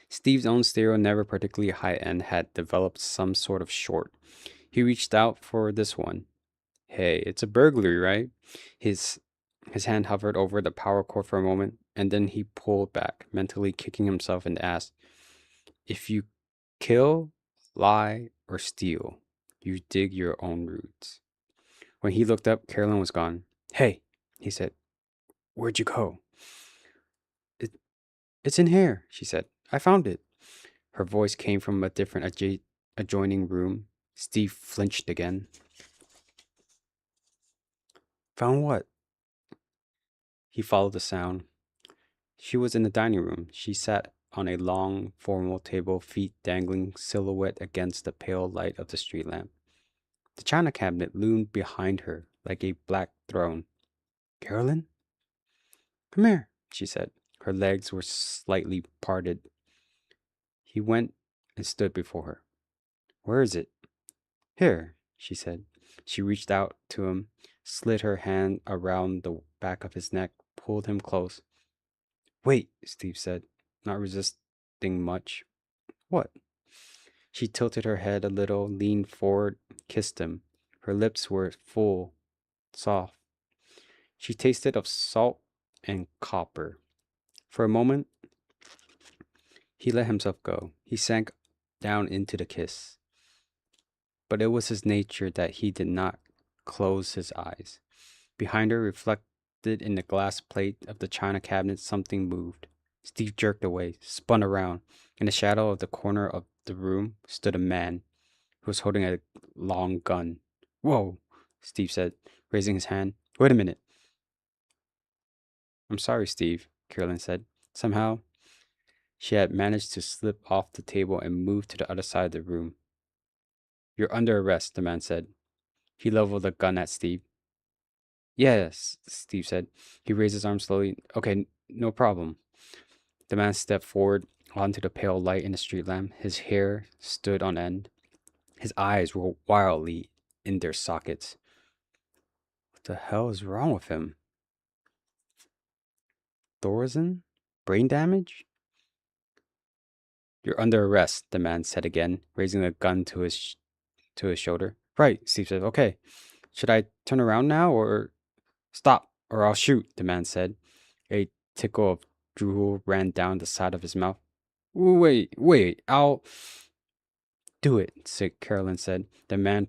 Steve's own stereo, never particularly high-end, had developed some sort of short. He reached out for this one. Hey, it's a burglary, right? His hand hovered over the power cord for a moment, and then he pulled back, mentally kicking himself in the ass. If you kill, lie, or steal, you dig your own roots. When he looked up, Carolyn was gone. Hey, he said. Where'd you go? It's in here, she said. I found it. Her voice came from a different adjoining room. Steve flinched again. Found what? He followed the sound. She was in the dining room. She sat on a long, formal table, feet dangling silhouette against the pale light of the street lamp. The china cabinet loomed behind her like a black throne. Carolyn? Come here, she said. Her legs were slightly parted. He went and stood before her. "Where is it?" "Here," she said. She reached out to him, slid her hand around the back of his neck, pulled him close. "Wait," Steve said, not resisting much. "What?" She tilted her head a little, leaned forward, kissed him. Her lips were full, soft. She tasted of salt and copper. For a moment, he let himself go. He sank down into the kiss. But it was his nature that he did not close his eyes. Behind her, reflected in the glass plate of the china cabinet, something moved. Steve jerked away, spun around. In the shadow of the corner of the room stood a man who was holding a long gun. "Whoa," Steve said, raising his hand. "Wait a minute." "I'm sorry, Steve," Carolyn said. Somehow, she had managed to slip off the table and move to the other side of the room. "You're under arrest," the man said. He leveled a gun at Steve. "Yes," Steve said. He raised his arm slowly. "Okay, no problem." The man stepped forward onto the pale light in the street lamp. His hair stood on end. His eyes rolled wildly in their sockets. What the hell is wrong with him? Thorazine? Brain damage? "You're under arrest," the man said again, raising a gun to his shoulder. "Right," Steve said. "Okay. Should I turn around now or—" "Stop, or I'll shoot," the man said. A tickle of drool ran down the side of his mouth. Wait, I'll—" "Do it," Carolyn said. The man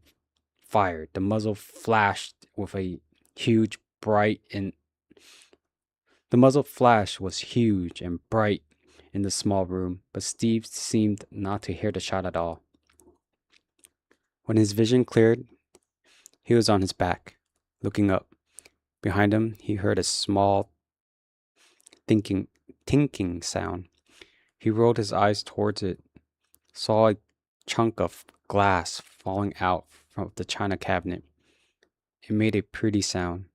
fired. The muzzle flashed with a huge, bright, and the muzzle flash was huge and bright in the small room, but Steve seemed not to hear the shot at all. When his vision cleared, he was on his back, looking up. Behind him, he heard a small tinking sound. He rolled his eyes towards it, saw a chunk of glass falling out from the china cabinet. It made a pretty sound.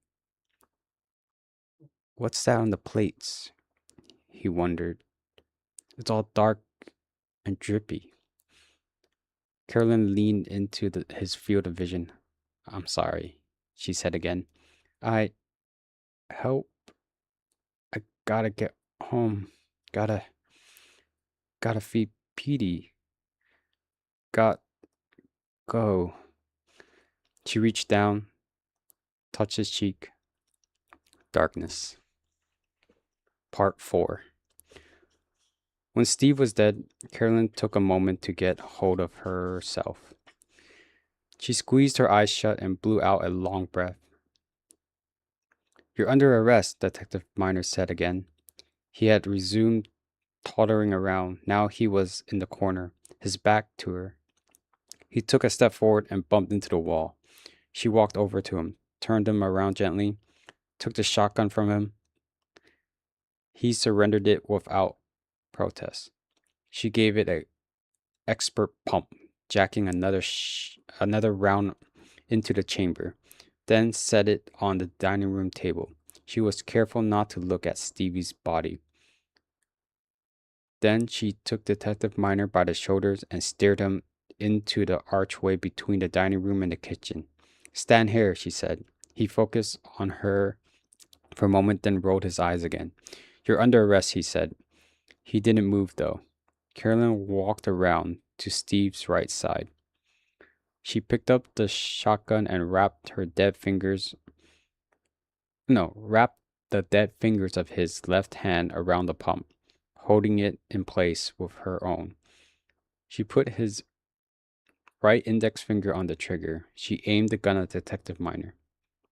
"What's that on the plates?" he wondered. "It's all dark and drippy." Carolyn leaned into his field of vision. "I'm sorry," she said again. "I help. I gotta get home. Gotta feed Petey. Got go." She reached down, touched his cheek. Darkness. Part 4. When Steve was dead, Carolyn took a moment to get hold of herself. She squeezed her eyes shut and blew out a long breath. "You're under arrest," Detective Miner said again. He had resumed tottering around. Now he was in the corner, his back to her. He took a step forward and bumped into the wall. She walked over to him, turned him around gently, took the shotgun from him. He surrendered it without protest. She gave it an expert pump, jacking another round into the chamber, then set it on the dining room table. She was careful not to look at Stevie's body. Then she took Detective Miner by the shoulders and steered him into the archway between the dining room and the kitchen. "Stand here," she said. He focused on her for a moment, then rolled his eyes again. "You're under arrest," he said. He didn't move, though. Carolyn walked around to Steve's right side. She picked up the shotgun and wrapped the dead fingers of his left hand around the pump, holding it in place with her own. She put his right index finger on the trigger. She aimed the gun at Detective Miner.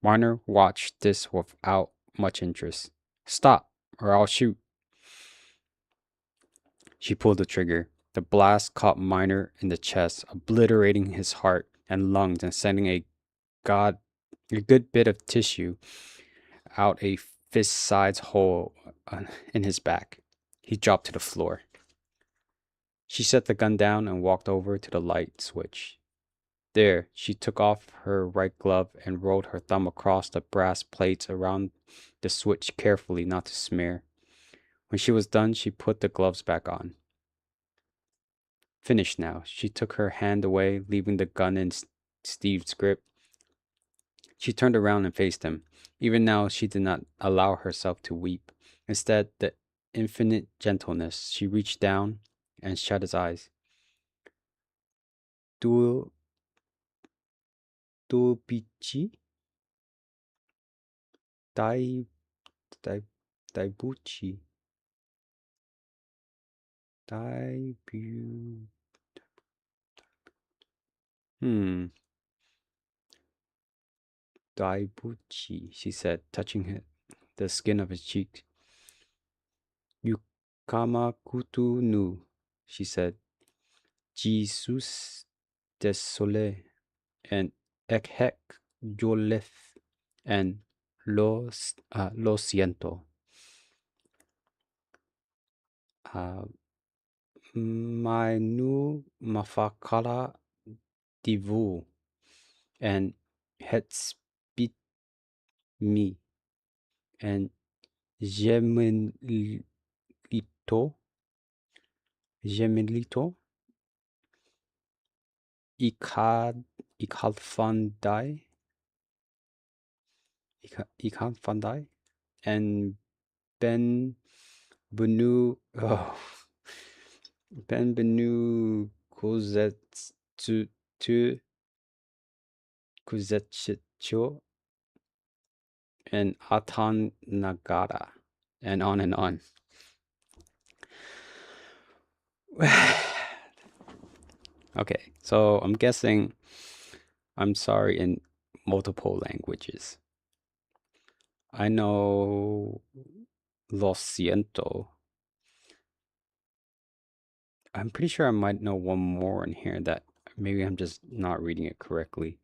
Miner watched this without much interest. "Stop, or I'll shoot." She pulled the trigger. The blast caught Miner in the chest, obliterating his heart and lungs and sending a good bit of tissue out a fist-sized hole in his back. He dropped to the floor. She set the gun down and walked over to the light switch. There, she took off her right glove and rolled her thumb across the brass plates around the switch carefully not to smear. When she was done, she put the gloves back on. Finished now. She took her hand away, leaving the gun in Steve's grip. She turned around and faced him. Even now, she did not allow herself to weep. Instead, the infinite gentleness, she reached down and shut his eyes. Du, du bichi? Dai, dai, daibuchi. Daibu. Hmm. Daibuchi, she said, touching the skin of his cheek. Yukama kutu nu, she said. Jesus désolé, and ekhek yolef, and lo siento. Uh, my nu mafakala divu, and het spit me, and gemelito, gemelito, ikadfandai, ikadfandai, and ben benu, oh, ben benu kozetsu tu kuzetchicho, and atan nagara, and on and on. Okay, so I'm guessing I'm sorry in multiple languages. I know lo siento. I'm pretty sure I might know one more in here that maybe I'm just not reading it correctly.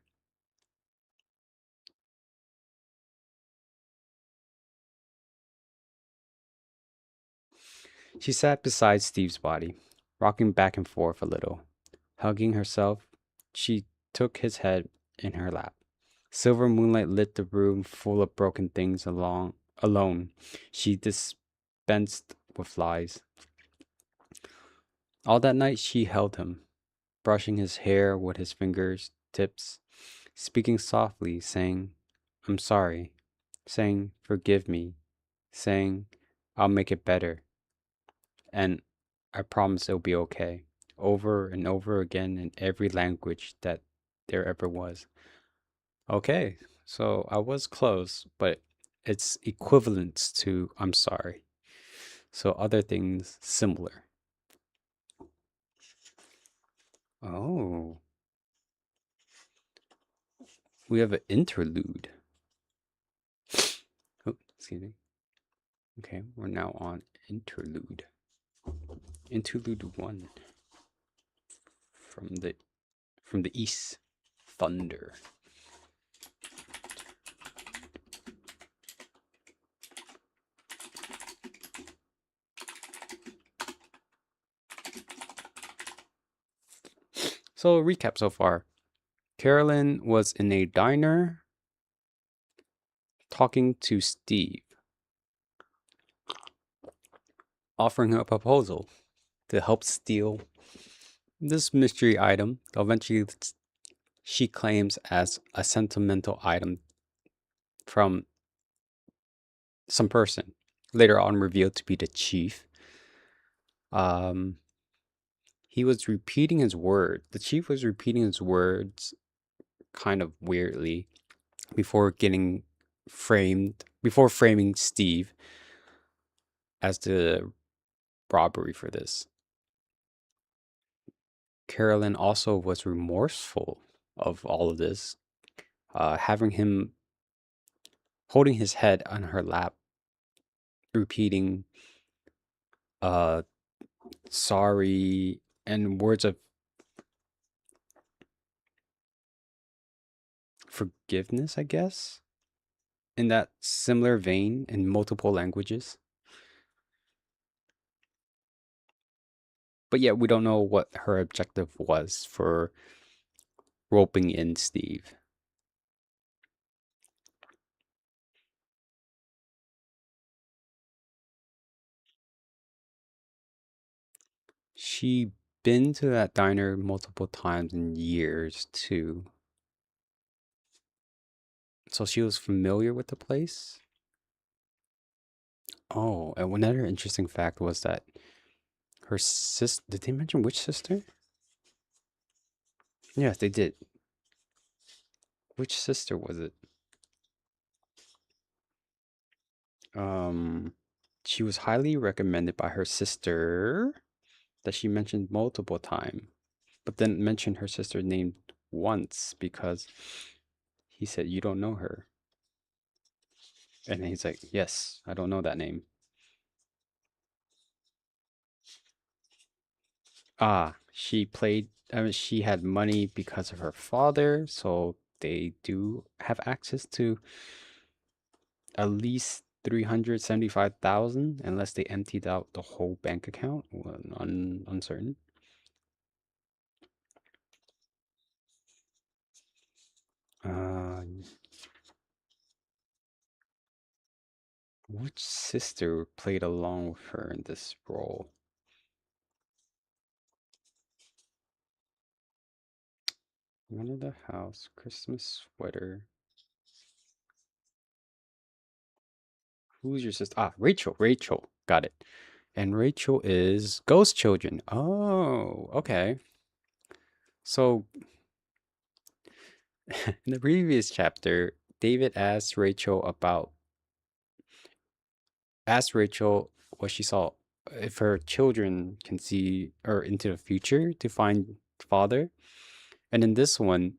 She sat beside Steve's body, rocking back and forth a little. Hugging herself, she took his head in her lap. Silver moonlight lit the room full of broken things alone. She dispensed with lies. All that night she held him, brushing his hair with his fingers tips, speaking softly, saying, I'm sorry, saying, forgive me, saying, I'll make it better, and I promise it'll be okay, over and over again in every language that there ever was. Okay, so I was close, but it's equivalent to I'm sorry. So other things similar. Oh, we have an interlude. Oh, excuse me. Okay, we're now on interlude. Interlude 1 from the east. Thunder. So recap so far. Carolyn was in a diner talking to Steve, offering him a proposal to help steal this mystery item. Eventually, she claims as a sentimental item from some person, later on revealed to be the chief. Um, he was repeating his word. The chief was repeating his words kind of weirdly before getting before framing Steve as the robbery for this. Carolyn also was remorseful of all of this, having him holding his head on her lap, repeating uh sorry and words of forgiveness, I guess, in that similar vein in multiple languages. But yet we don't know what her objective was for roping in Steve. She been to that diner multiple times in years too. So she was familiar with the place. Oh, and another interesting fact was that her sis, did they mention which sister? Yes, they did. Which sister was it? Um, she was highly recommended by her sister that she mentioned multiple times, but didn't mention her sister name once because he said, "You don't know her." And he's like, "Yes, I don't know that name." She played, I mean, she had money because of her father, so they do have access to at least 375,000 unless they emptied out the whole bank account. Well, uncertain. Uh, which sister played along with her in this role? One of the house, Christmas sweater. Who's your sister? Ah, Rachel. Rachel. Got it. And Rachel is Ghost Children. Oh, okay. So in the previous chapter, David asked Rachel what she saw, if her children can see or into the future to find father. And in this one,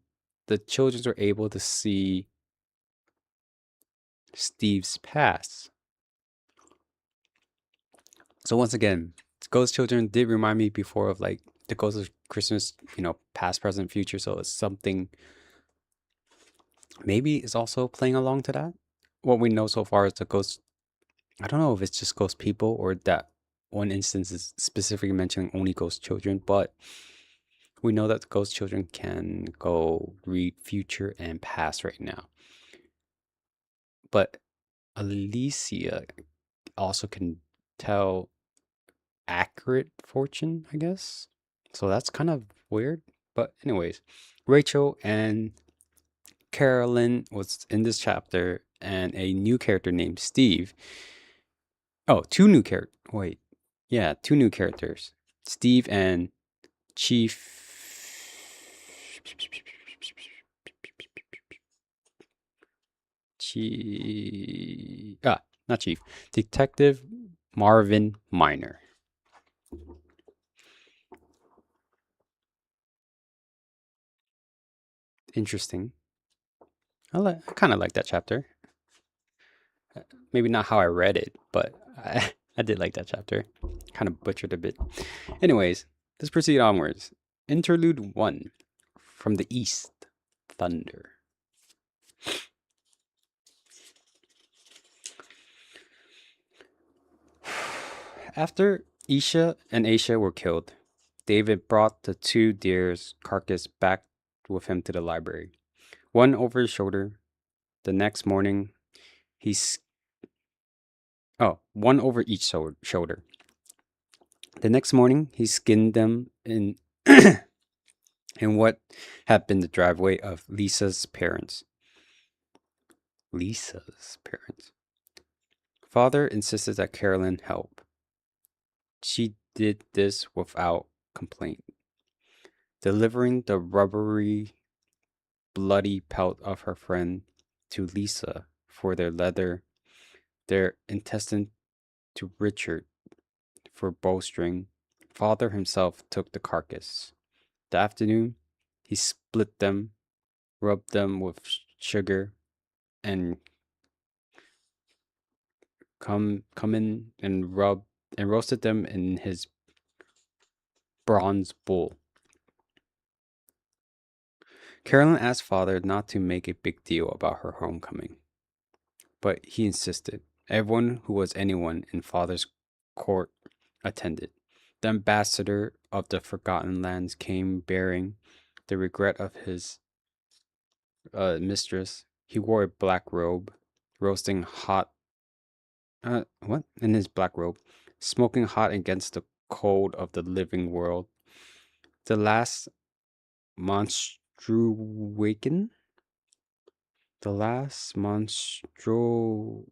the children are able to see Steve's past. So once again, Ghost Children did remind me before of like the Ghost of Christmas, past, present, future. So it's something maybe is also playing along to that. What we know so far is the ghost. I don't know if it's just ghost people or that one instance is specifically mentioning only ghost children, but we know that the ghost children can go read future and past right now. But Alicia also can tell accurate fortune, I guess. So that's kind of weird. But anyways, Rachel and Carolyn was in this chapter, and a new character named Steve. Oh, two new characters. Wait, yeah, two new characters. Steve and Chief. Not Chief. Detective Marvin Minor. Interesting. I kind of like that chapter. Maybe not how I read it, but I did like that chapter. Kind of butchered a bit. Anyways, let's proceed onwards. Interlude 1. From the East, Thunder. After Isha and Aisha were killed, David brought the two deer's carcass back with him to the library. One over his shoulder. The next morning, he's one over each shoulder. The next morning, he skinned them in what had been the driveway of Lisa's parents. Lisa's parents. Father insisted that Carolyn help. She did this without complaint, delivering the rubbery, bloody pelt of her friend to Lisa for their intestine to Richard for bowstring. Father himself took the carcass. The afternoon, he split them, rubbed them with sugar, and come in and roasted them in his bronze bull. Carolyn asked father not to make a big deal about her homecoming, but he insisted. Everyone who was anyone in father's court attended. The ambassador of the Forgotten Lands came bearing the regret of his mistress. He wore a black robe, roasting hot. What? In his black robe, smoking hot against the code of the living world. The last monstruaken? The last monstro.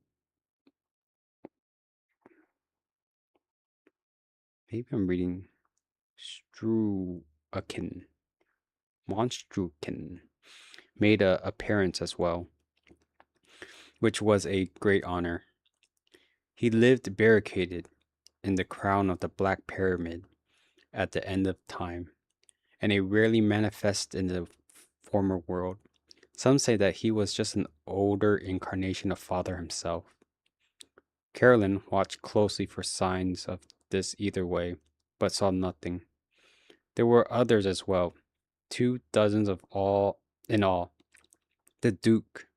Maybe I'm reading Struaken. Monstruken made a appearance as well, which was a great honor. He lived barricaded in the crown of the Black Pyramid at the end of time, and he rarely manifests in the former world. Some say that he was just an older incarnation of Father himself. Carolyn watched closely for signs of this either way, but saw nothing. There were others as well, 2 dozens of all in all. The Duke,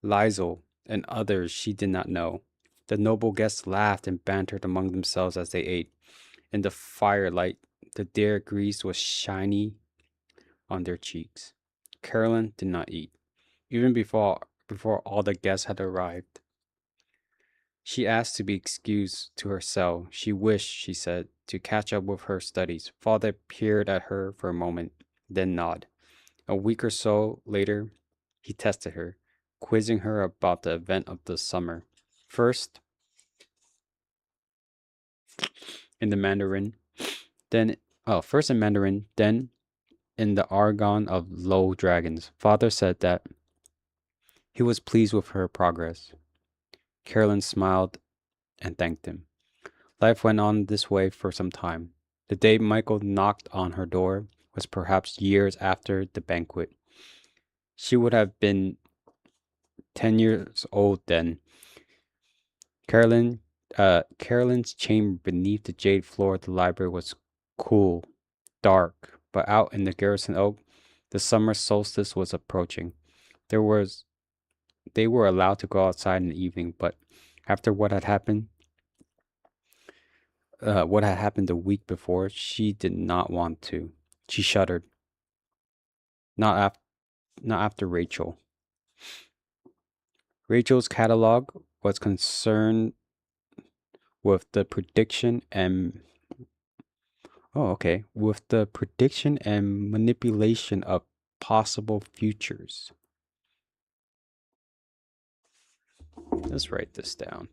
Liesel, and others she did not know. The noble guests laughed and bantered among themselves as they ate. In the firelight, the dare grease was shiny on their cheeks. Carolyn did not eat, even before all the guests had arrived. She asked to be excused to her cell. She wished, she said, to catch up with her studies. Father peered at her for a moment, then nodded. A week or so later, he tested her, quizzing her about the event of the summer. First in the Mandarin, then first in Mandarin, then in the Argon of Low Dragons. Father said that he was pleased with her progress. Carolyn smiled and thanked him. Life went on this way for some time. The day Michael knocked on her door was perhaps years after the banquet. She would have been 10 years old then. Carolyn, Carolyn's chamber beneath the jade floor of the library was cool, dark, but out in the Garrison Oak, the summer solstice was approaching. There was, they were allowed to go outside in the evening, but after what had happened the week before, she did not want to. She shuddered. Not after, not after Rachel. Rachel's catalog was concerned with the prediction and with the prediction and manipulation of possible futures. Let's write this down.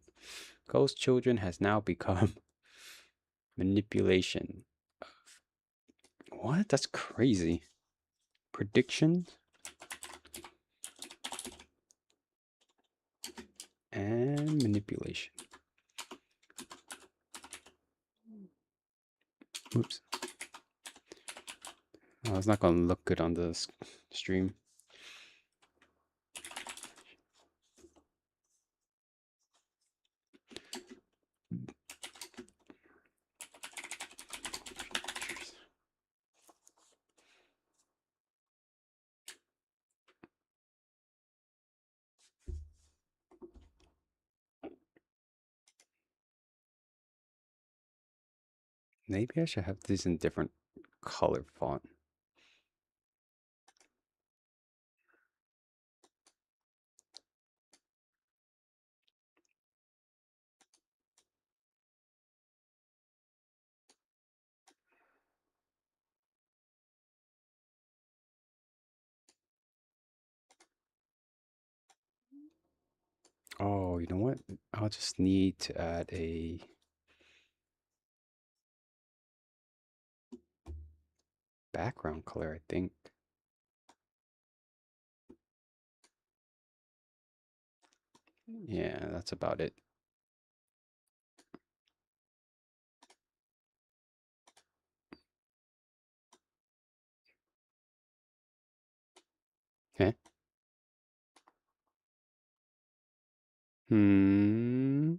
Ghost children has now become manipulation. What? That's crazy. Prediction and manipulation. Oops. Oh, it's not going to look good on the stream. Maybe I should have these in different color font. Oh, you know what? I'll just need to add a background color, I think. Yeah, that's about it. Okay. Hmm.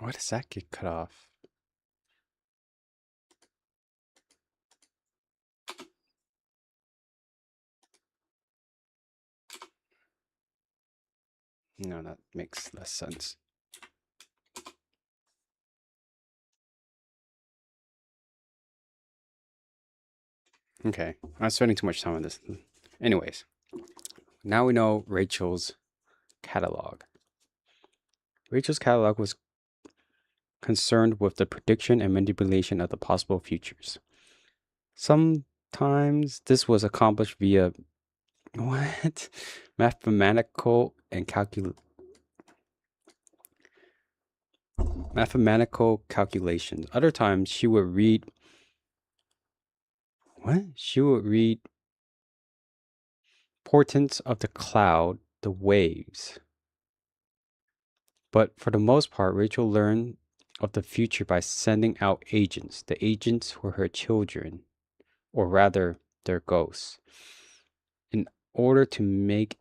Why does that get cut off? No, that makes less sense. Okay, I'm spending too much time on this. Anyways, now we know Rachel's catalog. Rachel's catalog was concerned with the prediction and manipulation of the possible futures. Sometimes this was accomplished via what? Mathematical and mathematical calculations. Other times she would read what? She would read portents of the cloud, the waves. But for the most part, Rachel learned of the future by sending out agents. The agents were her children, or rather their ghosts. In order to make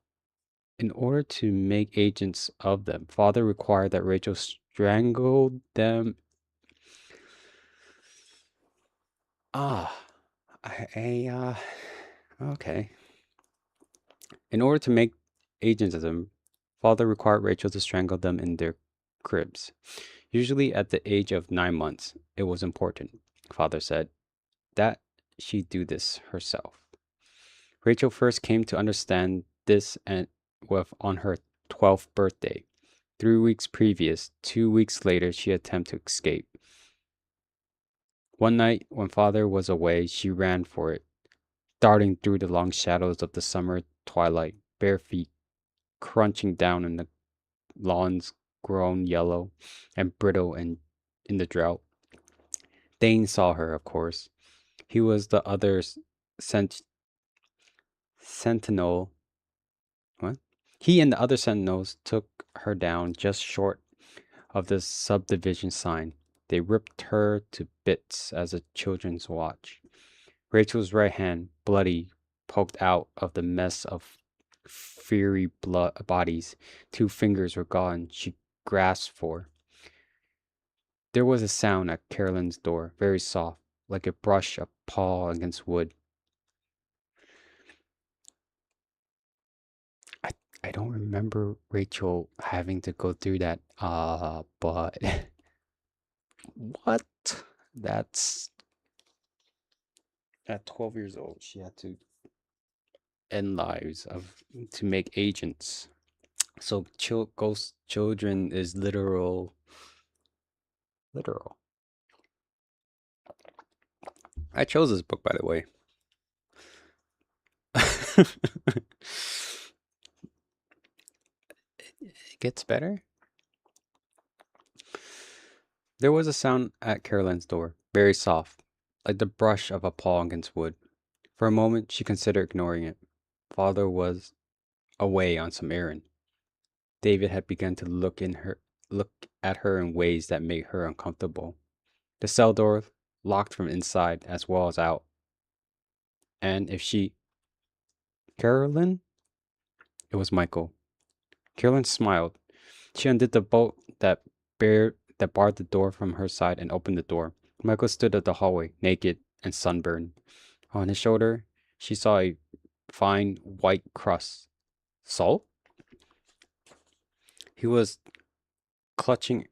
in order to make agents of them, father required that Rachel strangled them. Ah, okay. In order to make agents of them, father required Rachel to strangle them in their cribs. Usually at the age of 9 months, it was important, father said, that she do this herself. Rachel first came to understand this and with on her 12th birthday. 3 weeks previous, 2 weeks later, she attempted to escape. One night, when father was away, she ran for it, darting through the long shadows of the summer twilight, bare feet crunching down in the lawns grown yellow and brittle and in the drought. Dane saw her, of course. He was the other's sentinel. What? He and the other sentinels took her down just short of the subdivision sign. They ripped her to bits as a children's watch. Rachel's right hand, bloody, poked out of the mess of fiery bodies. 2 fingers were gone. She grasped for. There was a sound at Carolyn's door, very soft, like a brush, a paw against wood. I I don't remember Rachel having to go through that. But what? That's at 12 years old. She had to end lives of to make agents. So ghost children is literal. I chose this book, by the way. It gets better. There was a sound at Carolyn's door, very soft, like the brush of a paw against wood. For a moment, she considered ignoring it. Father was away on some errand. David had begun to look at her in ways that made her uncomfortable. The cell door locked from inside as well as out. And if she Carolyn? It was Michael. Carolyn smiled. She undid the bolt that barred the door from her side and opened the door. Michael stood at the hallway, naked and sunburned. On his shoulder, she saw a fine white crust. Salt? He was clutching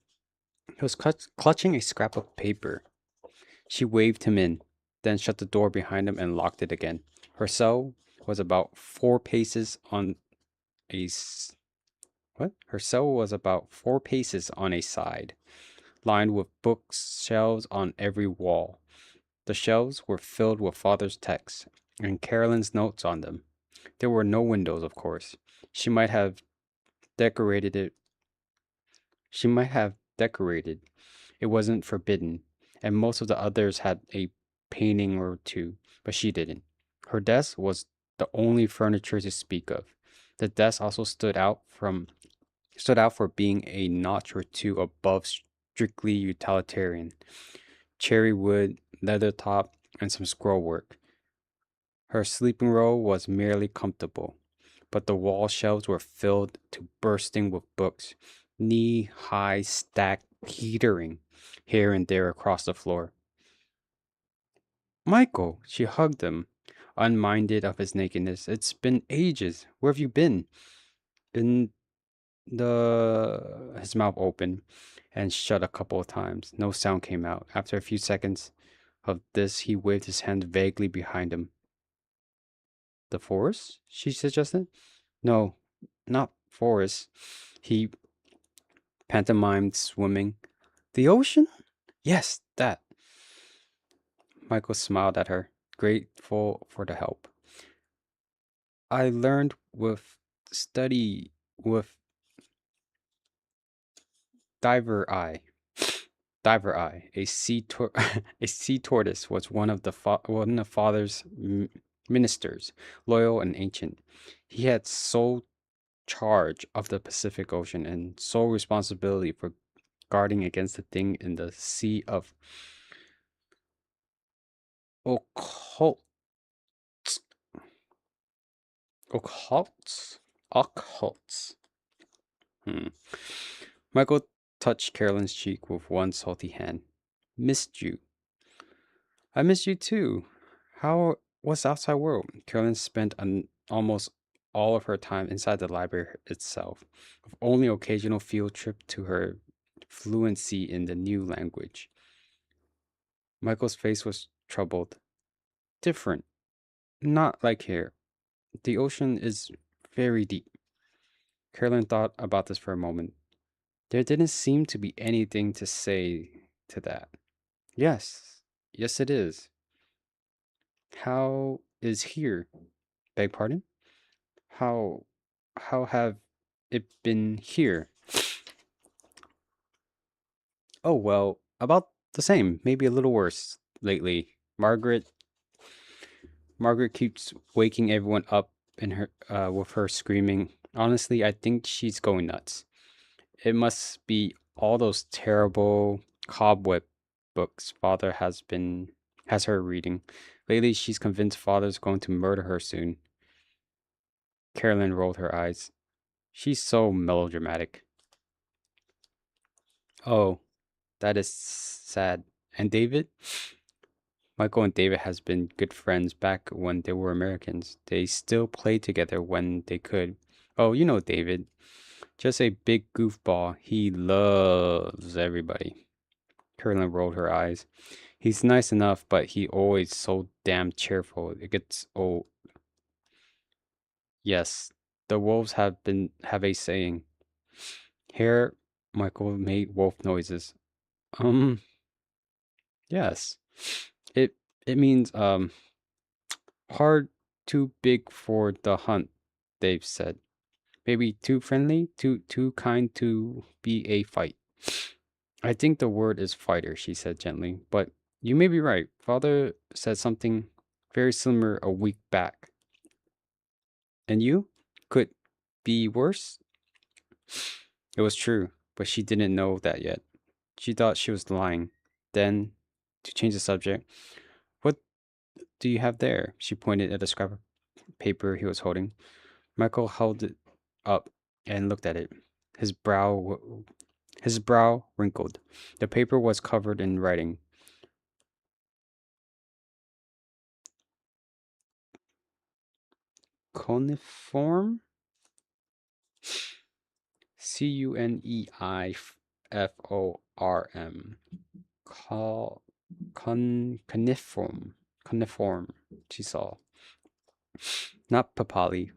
clutching a scrap of paper. She waved him in, then shut the door behind him and locked it again. Her cell was about 4 paces on a what? Her cell was about 4 paces on a side, lined with bookshelves on every wall. The shelves were filled with father's texts and Carolyn's notes on them. There were no windows, of course. She might have decorated it. She might have decorated. It wasn't forbidden, and most of the others had a painting or two, but she didn't. Her desk was the only furniture to speak of. The desk also stood out for being a notch or two above strictly utilitarian. Cherry wood, leather top, and some scroll work. Her sleeping robe was merely comfortable, but the wall shelves were filled to bursting with books, knee-high stacked teetering here and there across the floor. Michael, she hugged him, unminded of his nakedness. It's been ages. Where have you been? In his mouth opened and shut a couple of times. No sound came out. After a few seconds of this, he waved his hand vaguely behind him. The forest? She suggested. No, not forest. He pantomimed swimming. The ocean? Yes, that. Michael smiled at her, grateful for the help. I learned with study with diver eye. Diver eye, a sea tortoise was one of father's ministers, loyal and ancient. He had sole charge of the Pacific Ocean and sole responsibility for guarding against the thing in the sea of occult, occults, occults. Hmm. Michael touched Carolyn's cheek with one salty hand. Missed you. I missed you too. How was the outside world? Carolyn spent almost all of her time inside the library itself, with only occasional field trip to her fluency in the new language. Michael's face was troubled. Different. Not like here. The ocean is very deep. Carolyn thought about this for a moment. There didn't seem to be anything to say to that. Yes, yes, it is. How is here? Beg pardon? How how have it been here? Oh well, about the same, maybe a little worse lately. Margaret keeps waking everyone up in her with her screaming. Honestly, I think she's going nuts. It must be all those terrible cobweb books father has her reading. Lately she's convinced father's going to murder her soon. Carolyn rolled her eyes. She's so melodramatic. Oh, that is sad. And David? Michael and David has been good friends back when they were Americans. They still play together when they could. Oh, you know David. Just a big goofball. He loves everybody. Carolyn rolled her eyes. He's nice enough, but he always so damn cheerful. It gets old. Yes, the wolves have a saying. Here, Michael made wolf noises. Um, yes. It it means hard, too big for the hunt, Dave said. Maybe too friendly, too kind to be a fight. I think the word is fighter, she said gently. But you may be right. Father said something very similar a week back. And you? Could be worse? It was true, but she didn't know that yet. She thought she was lying. Then, to change the subject, what do you have there? She pointed at a scrap of paper he was holding. Michael held it up and looked at it. His his brow wrinkled. The paper was covered in writing. Cuneiform? Cuneiform. Cuneiform. Cuneiform, she saw. Not papali.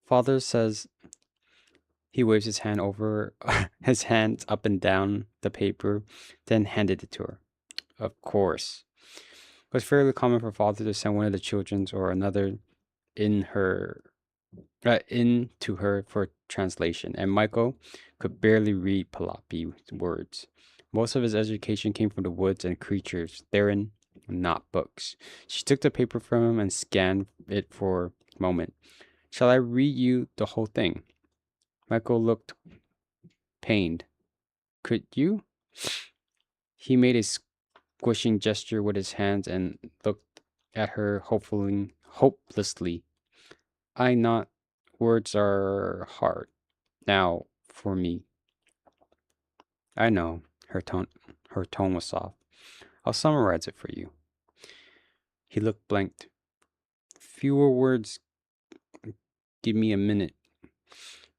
Father says he waves his hand over his hands up and down the paper, then handed it to her. Of course. It was fairly common for father to send one of the children's or another in her into her for translation, and Michael could barely read Palapi words. Most of his education came from the woods and creatures therein, not books. She took the paper from him and scanned it for a moment. Shall I read you the whole thing? Michael looked pained. Could you? He made a squishing gesture with his hands and looked at her hopelessly. I not words are hard now for me. I know. Her tone was soft. I'll summarize it for you. He looked blanked. Fewer words. Give me a minute.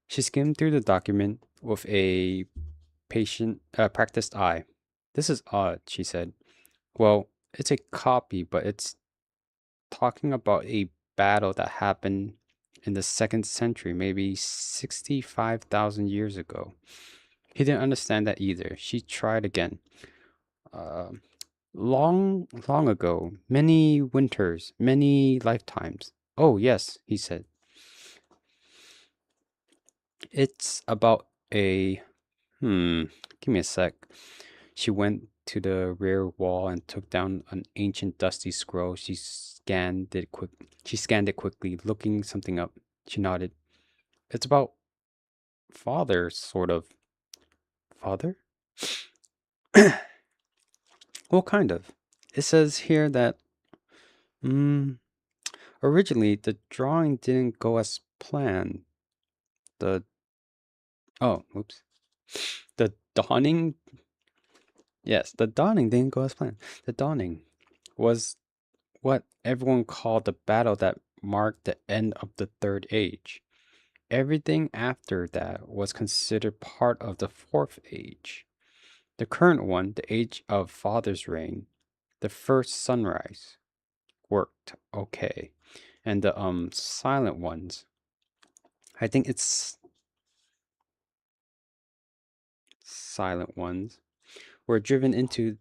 She skimmed through the document with a practiced eye. This is odd, she said. Well, it's a copy, but it's talking about a battle that happened in the second century, maybe 65,000 years ago. He didn't understand that either. She tried again. Uh, long ago, many winters, many lifetimes. Oh, yes, he said. It's about a. Give me a sec. She went to the rear wall and took down an ancient dusty scroll. She scanned it quickly, looking something up. She nodded. It's about father, sort of. Father? Well, kind of. It says here that mm, originally the drawing didn't go as planned. The oops. The dawning, yes, the dawning didn't go as planned. The dawning was what everyone called the battle that marked the end of the Third Age. Everything after that was considered part of the Fourth Age. The current one, the age of Father's reign, the first sunrise, worked okay. And the silent ones, I think it's silent ones, were driven into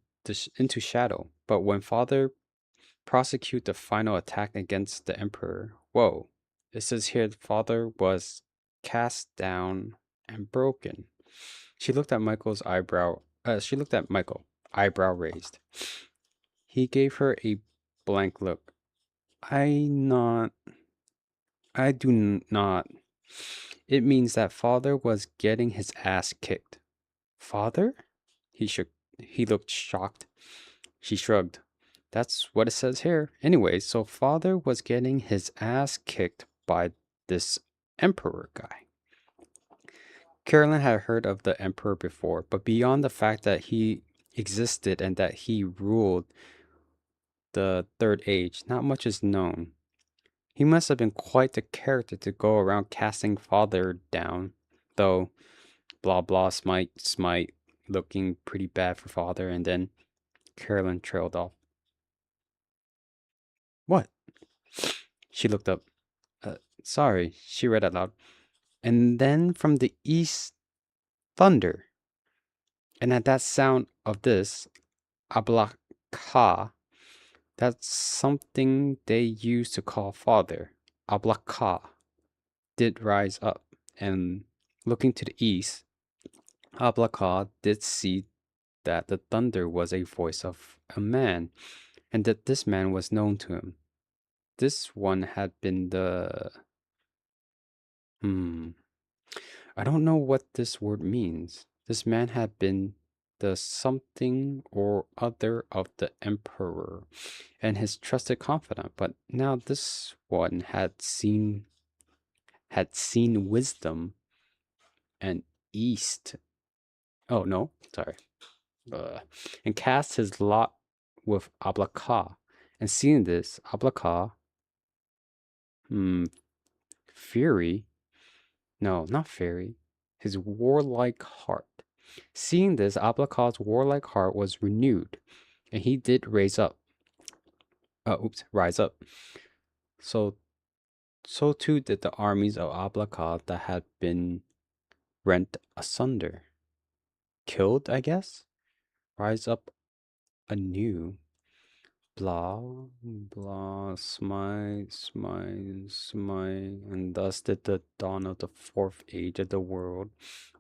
into shadow. But when Father prosecute the final attack against the Emperor, whoa! It says here the Father was cast down and broken. She looked at Michael's eyebrow. She looked at Michael, eyebrow raised. He gave her a blank look. I not. I do not. It means that Father was getting his ass kicked. Father? He shook. He looked shocked. She shrugged. That's what it says here. Anyway, so Father was getting his ass kicked by this Emperor guy. Carolyn had heard of the Emperor before, but beyond the fact that he existed and that he ruled the Third Age, not much is known. He must have been quite the character to go around casting Father down, though blah blah smite, looking pretty bad for Father, and then Carolyn trailed off. What? She looked up. Sorry, she read out loud. And then from the east, thunder. And at that sound of this, ablaka, that's something they used to call Father. Ablaka did rise up, and looking to the east, Ablaka did see that the thunder was a voice of a man, and that this man was known to him. This one had been the hmm. I don't know what this word means. This man had been the something or other of the emperor and his trusted confidant, but now this one had seen wisdom and east. Oh no, sorry. And cast his lot with Ablaka. And seeing this, Ablaka, fury, no, not fairy, his warlike heart. Seeing this, Ablaka's warlike heart was renewed, and he did rise up. So, so too did the armies of Ablaka that had been rent asunder. Killed, I guess? Rise up anew. Blah, blah, smite, and thus did the dawn of the fourth age of the world,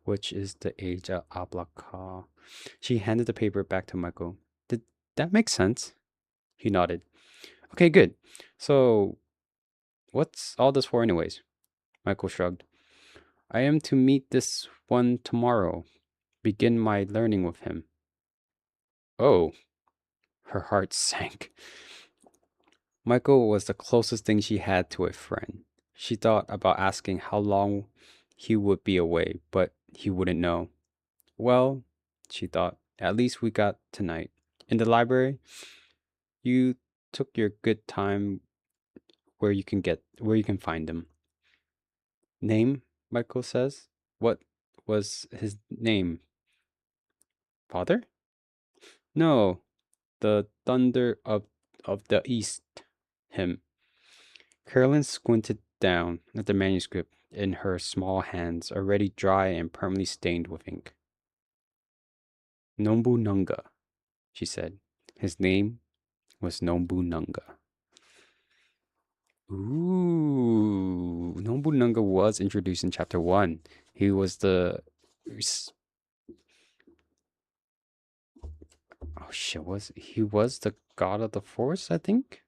which is the age of Ablaka. She handed the paper back to Michael. Did that make sense? He nodded. Okay, good. So, what's all this for, anyways? Michael shrugged. I am to meet this one tomorrow, begin my learning with him. Oh, her heart sank. Michael was the closest thing she had to a friend. She thought about asking how long he would be away, but he wouldn't know. Well, she thought. At least we got tonight. In the library, you took your good time where you can find them. Name, Michael says. What was his name? Father? No, the thunder of the east. Him. Carolyn squinted down at the manuscript in her small hands, already dry and permanently stained with ink. Nombunanga, she said. His name was Nombunanga. Ooh, Nombunanga was introduced in chapter 1. He was the oh shit, was he was the god of the forest, I think?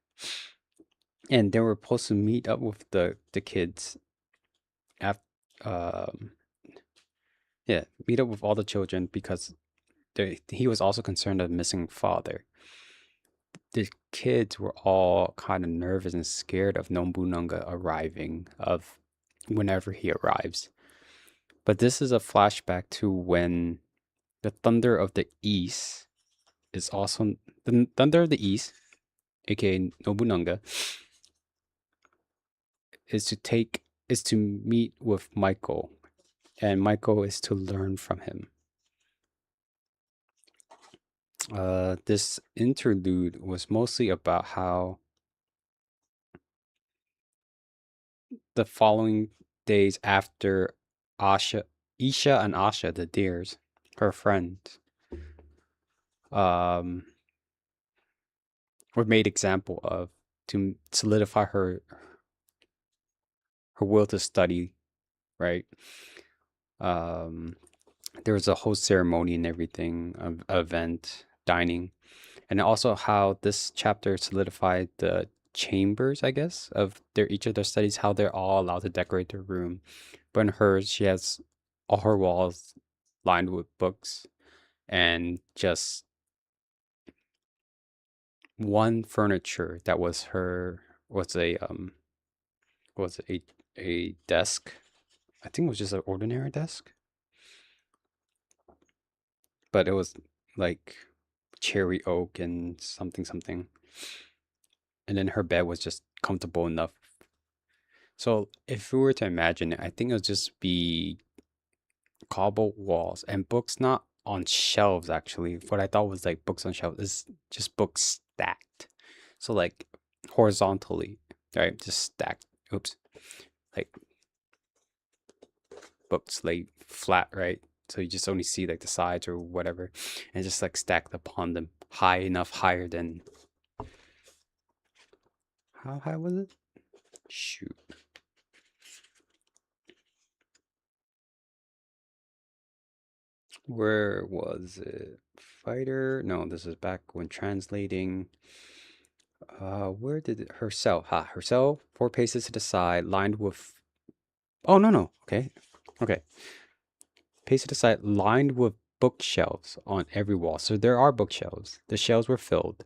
And they were supposed to meet up with the kids after yeah, meet up with all the children because he was also concerned of missing father. The kids were all kind of nervous and scared of Nombunanga arriving, of whenever he arrives. But this is a flashback to when the Thunder of the East is also the Thunder of the East, aka Nobunaga, is to meet with Michael, and Michael is to learn from him. This interlude was mostly about how the following days after Isha and Asha, the deers, her friends, um, were made example of to solidify her will to study, right? Um, there was a whole ceremony and everything, event, dining, and also how this chapter solidified the chambers, I guess, of each of their studies, how they're all allowed to decorate their room. But in hers, she has all her walls lined with books and just one furniture that was a desk. I think it was just an ordinary desk, but it was like cherry oak and something something. And then her bed was just comfortable enough. So if we were to imagine it, I think it would just be cobble walls and books not on shelves actually. What I thought was like books on shelves is just books stacked. So like horizontally, right? Just stacked. Oops. Like books laid flat, right? So you just only see like the sides or whatever, and just like stacked upon them, high enough, higher than how high was it? Shoot. Where was it? Fighter? No, this is back when translating. Where did it? Her cell. Her cell, 4 paces to the side, lined with. Oh, no, no. Okay. Okay. Pace to the side, lined with bookshelves on every wall. So there are bookshelves. The shelves were filled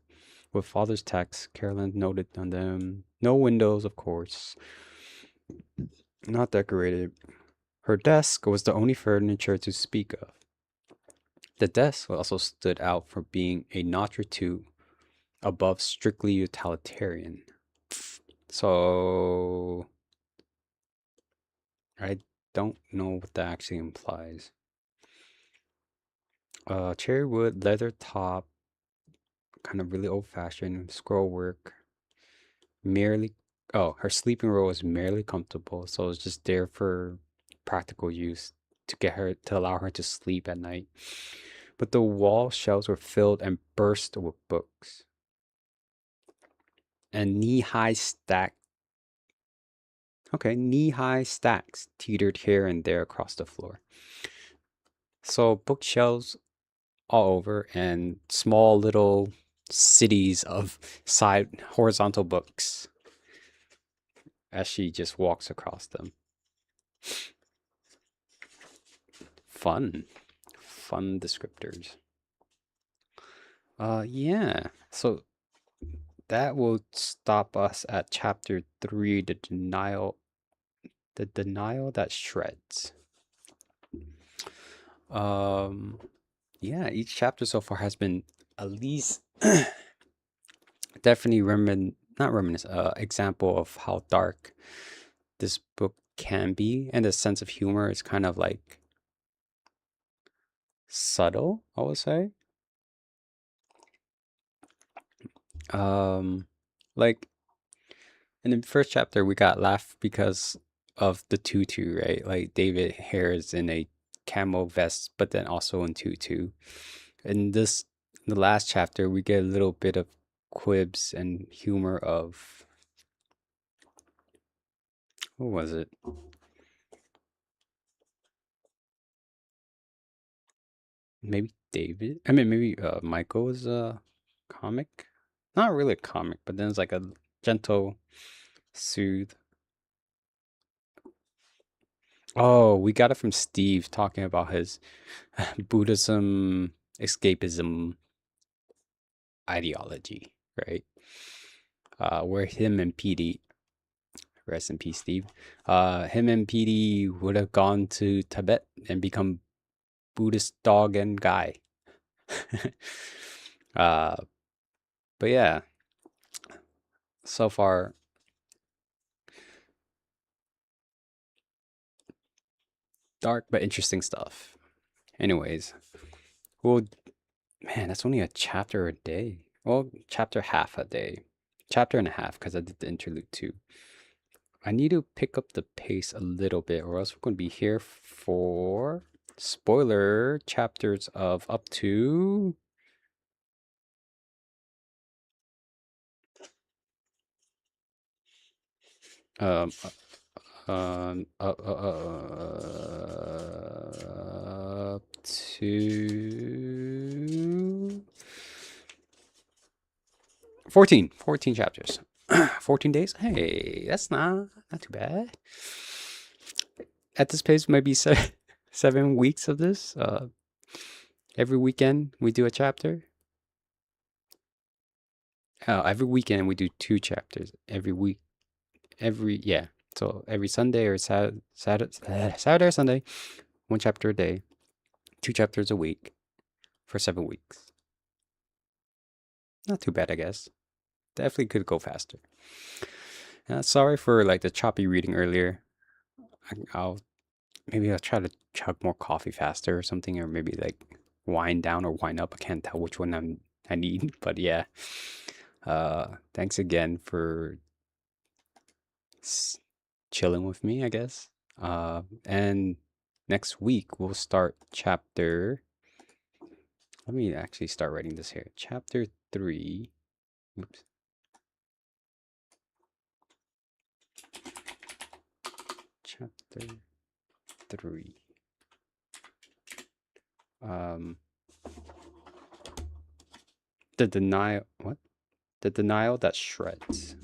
with father's texts. Carolyn noted on them. No windows, of course. Not decorated. Her desk was the only furniture to speak of. The desk also stood out for being a notch or two above strictly utilitarian. So I don't know what that actually implies. Cherry wood, leather top, kind of really old fashioned, scroll work. Merely, oh, her sleeping robe was merely comfortable, so it was just there for practical use to allow her to sleep at night. But the wall shelves were filled and burst with books. And knee-high stack Okay, knee-high stacks teetered here and there across the floor. So bookshelves all over and small little cities of side horizontal books as she just walks across them. Fun. Fun descriptors. Yeah. So that will stop us at chapter 3, the denial that shreds. Um yeah, each chapter so far has been at least definitely not reminiscent, example of how dark this book can be, and the sense of humor is kind of like subtle, I would say. Um, like in the first chapter, we got laughed because of the tutu, right? Like David Hare is in a camo vest, but then also in tutu. In the last chapter, we get a little bit of quibs and humor of who was it? Maybe David. I mean, maybe Michael was a comic. Not really a comic, but then it's like a gentle soothe. Oh, we got it from Steve talking about his Buddhism escapism ideology, right? Where him and PD, rest in peace, Steve, him and PD would have gone to Tibet and become Buddhist dog and guy. uh, but yeah, so far, dark but interesting stuff. Anyways, well, man, that's only a chapter a day. Well, chapter half a day. Chapter and a half, because I did the interlude too. I need to pick up the pace a little bit, or else we're going to be here for spoiler chapters of up to um up to 14 chapters. 14 days. Hey, that's not too bad. At this pace, maybe 7 weeks of this. Every weekend we do a chapter. Every weekend we do 2 chapters. Every week, yeah. So every Sunday or Saturday or Sunday, 1 chapter a day, 2 chapters a week for 7 weeks. Not too bad, I guess. Definitely could go faster. Sorry for like the choppy reading earlier. I'll maybe I'll try to chug more coffee faster or something, or maybe like wind down or wind up. I can't tell which one I need, but yeah. Thanks again for chilling with me, I guess. And next week we'll start chapter. Let me actually start writing this here. Chapter 3. Oops. Chapter 3. Um, the denial. What? The denial that shreds.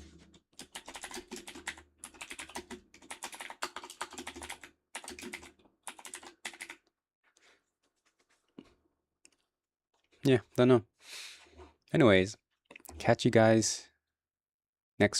Yeah, don't know. Anyways, catch you guys next